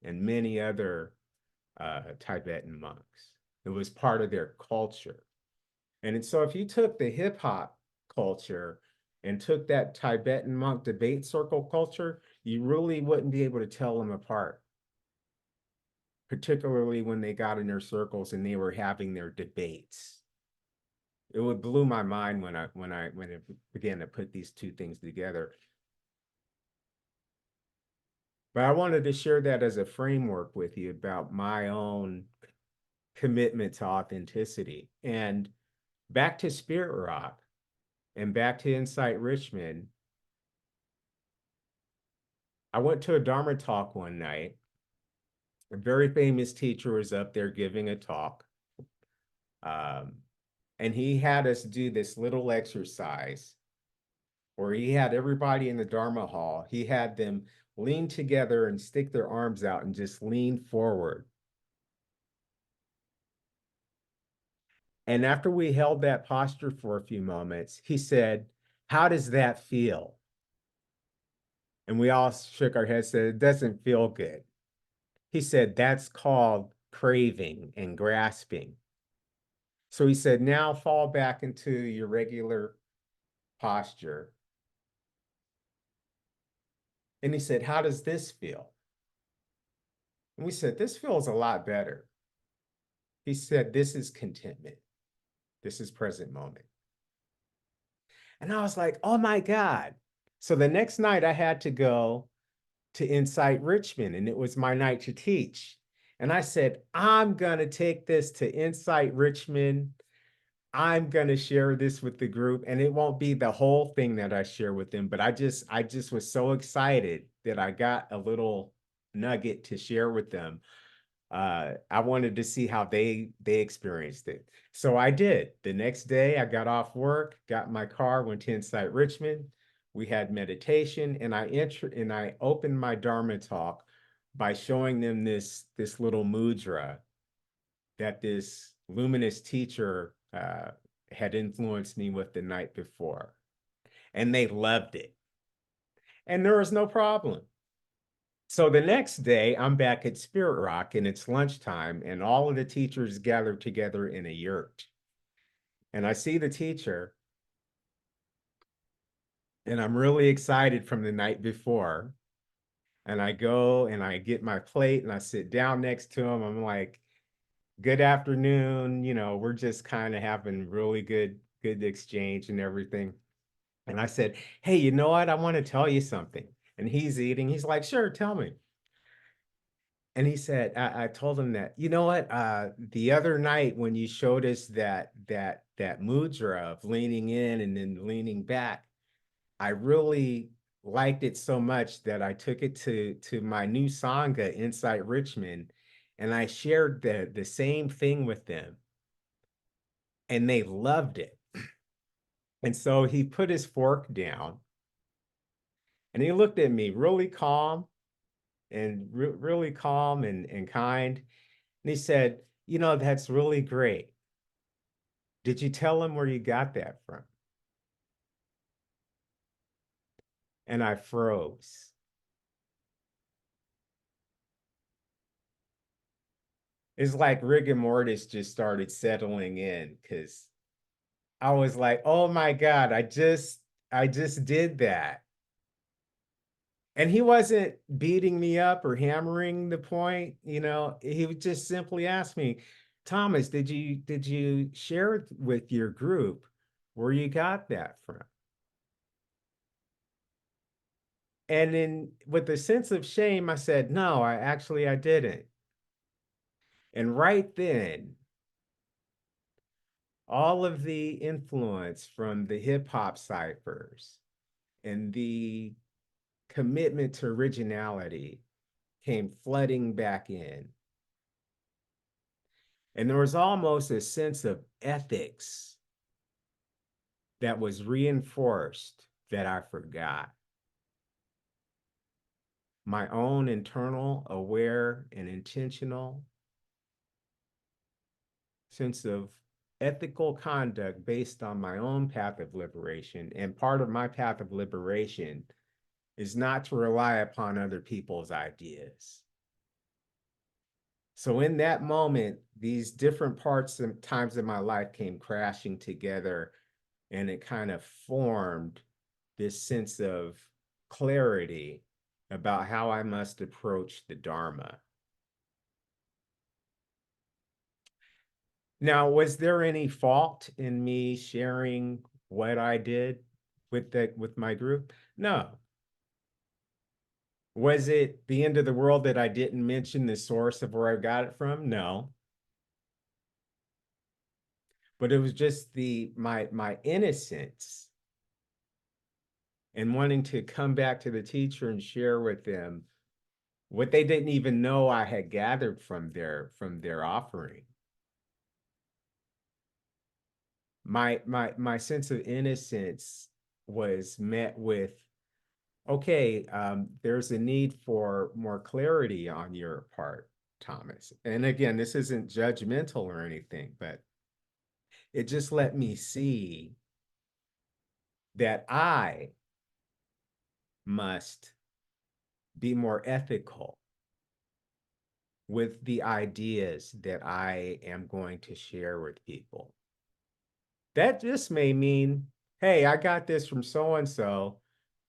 and many other Tibetan monks. It was part of their culture. And so if you took the hip hop culture and took that Tibetan monk debate circle culture, you really wouldn't be able to tell them apart, particularly when they got in their circles and they were having their debates. It would blew my mind when it began to put these two things together. But I wanted to share that as a framework with you about my own commitment to authenticity. And back to Spirit Rock and back to Insight Richmond, I went to a Dharma talk one night. A very famous teacher was up there giving a talk. And he had us do this little exercise where he had everybody in the Dharma hall, he had them lean together and stick their arms out and just lean forward. And after we held that posture for a few moments, he said, "How does that feel?" And we all shook our heads, said, "It doesn't feel good." He said, "That's called craving and grasping." So he said, "Now fall back into your regular posture." And he said, "How does this feel?" And we said, "This feels a lot better." He said, "This is contentment. This is present moment." And I was like, oh my God. So the next night I had to go to Insight Richmond, and it was my night to teach. And I said, I'm going to take this to Insight Richmond. I'm going to share this with the group, and it won't be the whole thing that I share with them, but I just was so excited that I got a little nugget to share with them. I wanted to see how they experienced it. So I did. The next day I got off work, got in my car, went to Insight Richmond. We had meditation, and I opened my Dharma talk by showing them this little mudra that this luminous teacher had influenced me with the night before. And they loved it. And there was no problem. So the next day, I'm back at Spirit Rock and it's lunchtime, and all of the teachers gathered together in a yurt. And I see the teacher, and I'm really excited from the night before. And I go and I get my plate and I sit down next to him. I'm like, good afternoon. We're just kind of having really good exchange and everything. And I said, hey, you know what? I want to tell you something. And he's eating. He's like, sure, tell me. And he said, I told him that, you know what? The other night when you showed us that mudra of leaning in and then leaning back, I really liked it so much that I took it to my new Sangha, Insight Richmond, and I shared the same thing with them, and they loved it. And so he put his fork down and he looked at me really calm and really calm and kind. And he said, that's really great. Did you tell him where you got that from? And I froze. It's like rigor mortis just started settling in because I was like, oh my God, I just did that. And he wasn't beating me up or hammering the point, he would just simply ask me, Thomas, did you share it with your group where you got that from? And then with a sense of shame, I said, no, I didn't. And right then, all of the influence from the hip hop ciphers and the commitment to originality came flooding back in. And there was almost a sense of ethics that was reinforced that I forgot. My own internal, aware, and intentional sense of ethical conduct based on my own path of liberation. And part of my path of liberation is not to rely upon other people's ideas. So in that moment, these different parts and times of my life came crashing together, and it kind of formed this sense of clarity about how I must approach the Dharma. Now, was there any fault in me sharing what I did with my group? No. Was it the end of the world that I didn't mention the source of where I got it from? No. But it was just my innocence and wanting to come back to the teacher and share with them what they didn't even know I had gathered from their offering. My sense of innocence was met with, okay, there's a need for more clarity on your part, Thomas. And again, this isn't judgmental or anything, but it just let me see that I must be more ethical with the ideas that I am going to share with people. That just may mean, hey, I got this from so and so,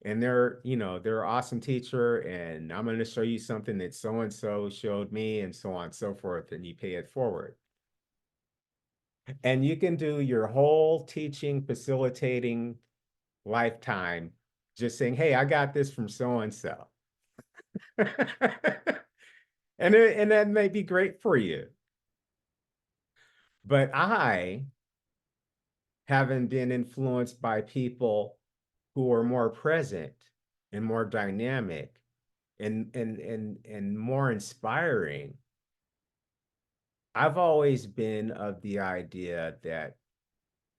and they're an awesome teacher, and I'm going to show you something that so and so showed me, and so on and so forth, and you pay it forward. And you can do your whole teaching, facilitating lifetime just saying, hey, I got this from so and so. And that may be great for you. But I haven't been influenced by people who are more present and more dynamic and more inspiring. I've always been of the idea that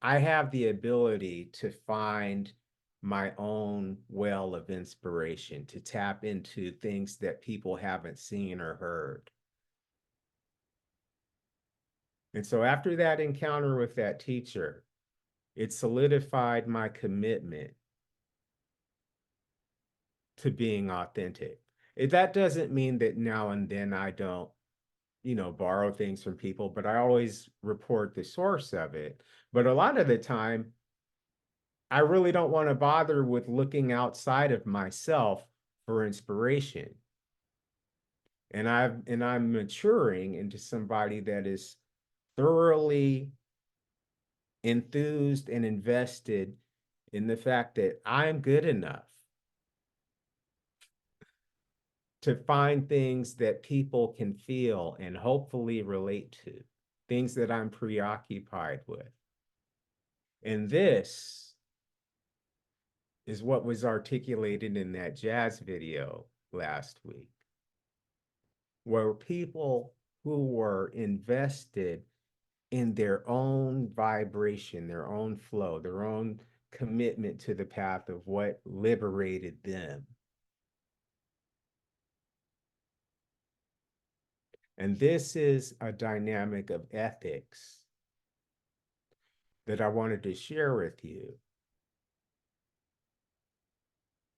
I have the ability to find my own well of inspiration, to tap into things that people haven't seen or heard. And so after that encounter with that teacher, it solidified my commitment to being authentic. That doesn't mean that now and then I don't, borrow things from people, but I always report the source of it. But a lot of the time, I really don't want to bother with looking outside of myself for inspiration. And I'm maturing into somebody that is thoroughly enthused and invested in the fact that I'm good enough to find things that people can feel and hopefully relate to, things that I'm preoccupied with. And this is what was articulated in that jazz video last week, where people who were invested in their own vibration, their own flow, their own commitment to the path of what liberated them. And this is a dynamic of ethics that I wanted to share with you.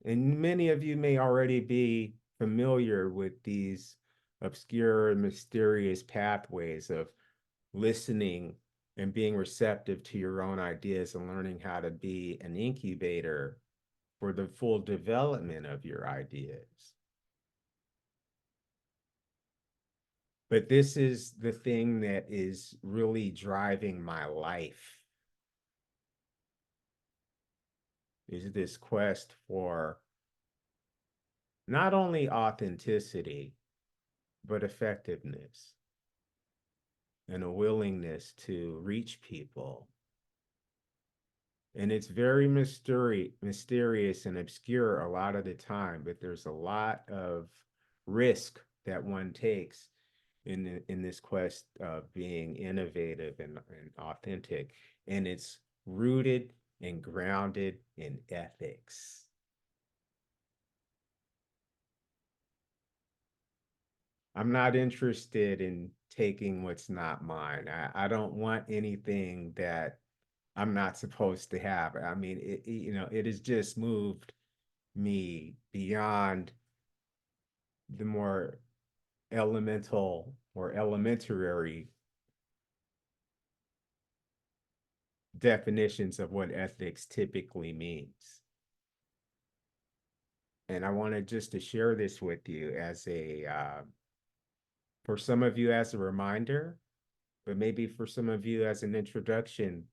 And many of you may already be familiar with these obscure and mysterious pathways of listening and being receptive to your own ideas and learning how to be an incubator for the full development of your ideas. But this is the thing that is really driving my life, is this quest for not only authenticity, but effectiveness and a willingness to reach people. And it's very mysterious and obscure a lot of the time, but there's a lot of risk that one takes in this quest of being innovative and authentic. And it's rooted and grounded in ethics. I'm not interested in taking what's not mine. I don't want anything that I'm not supposed to have. I mean, it has just moved me beyond the more elemental or elementary definitions of what ethics typically means. And I wanted just to share this with you as for some of you as a reminder, but maybe for some of you as an introduction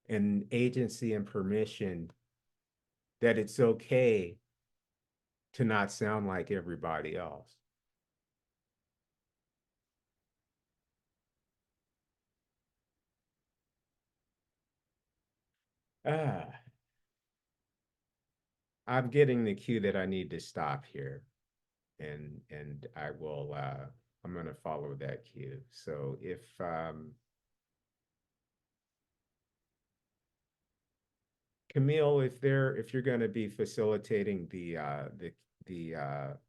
and agency and permission that it's okay to not sound like everybody else. Ah, I'm getting the cue that I need to stop here, and I will I'm going to follow that cue. So if Camille, if you're going to be facilitating the the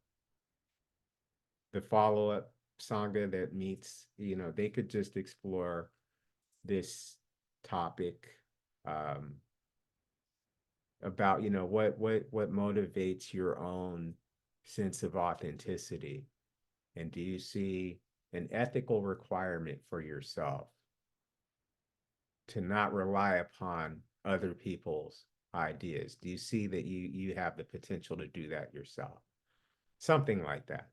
follow-up sangha that meets, they could just explore this topic um, about, what motivates your own sense of authenticity, and do you see an ethical requirement for yourself to not rely upon other people's ideas? Do you see that you have the potential to do that yourself? Something like that.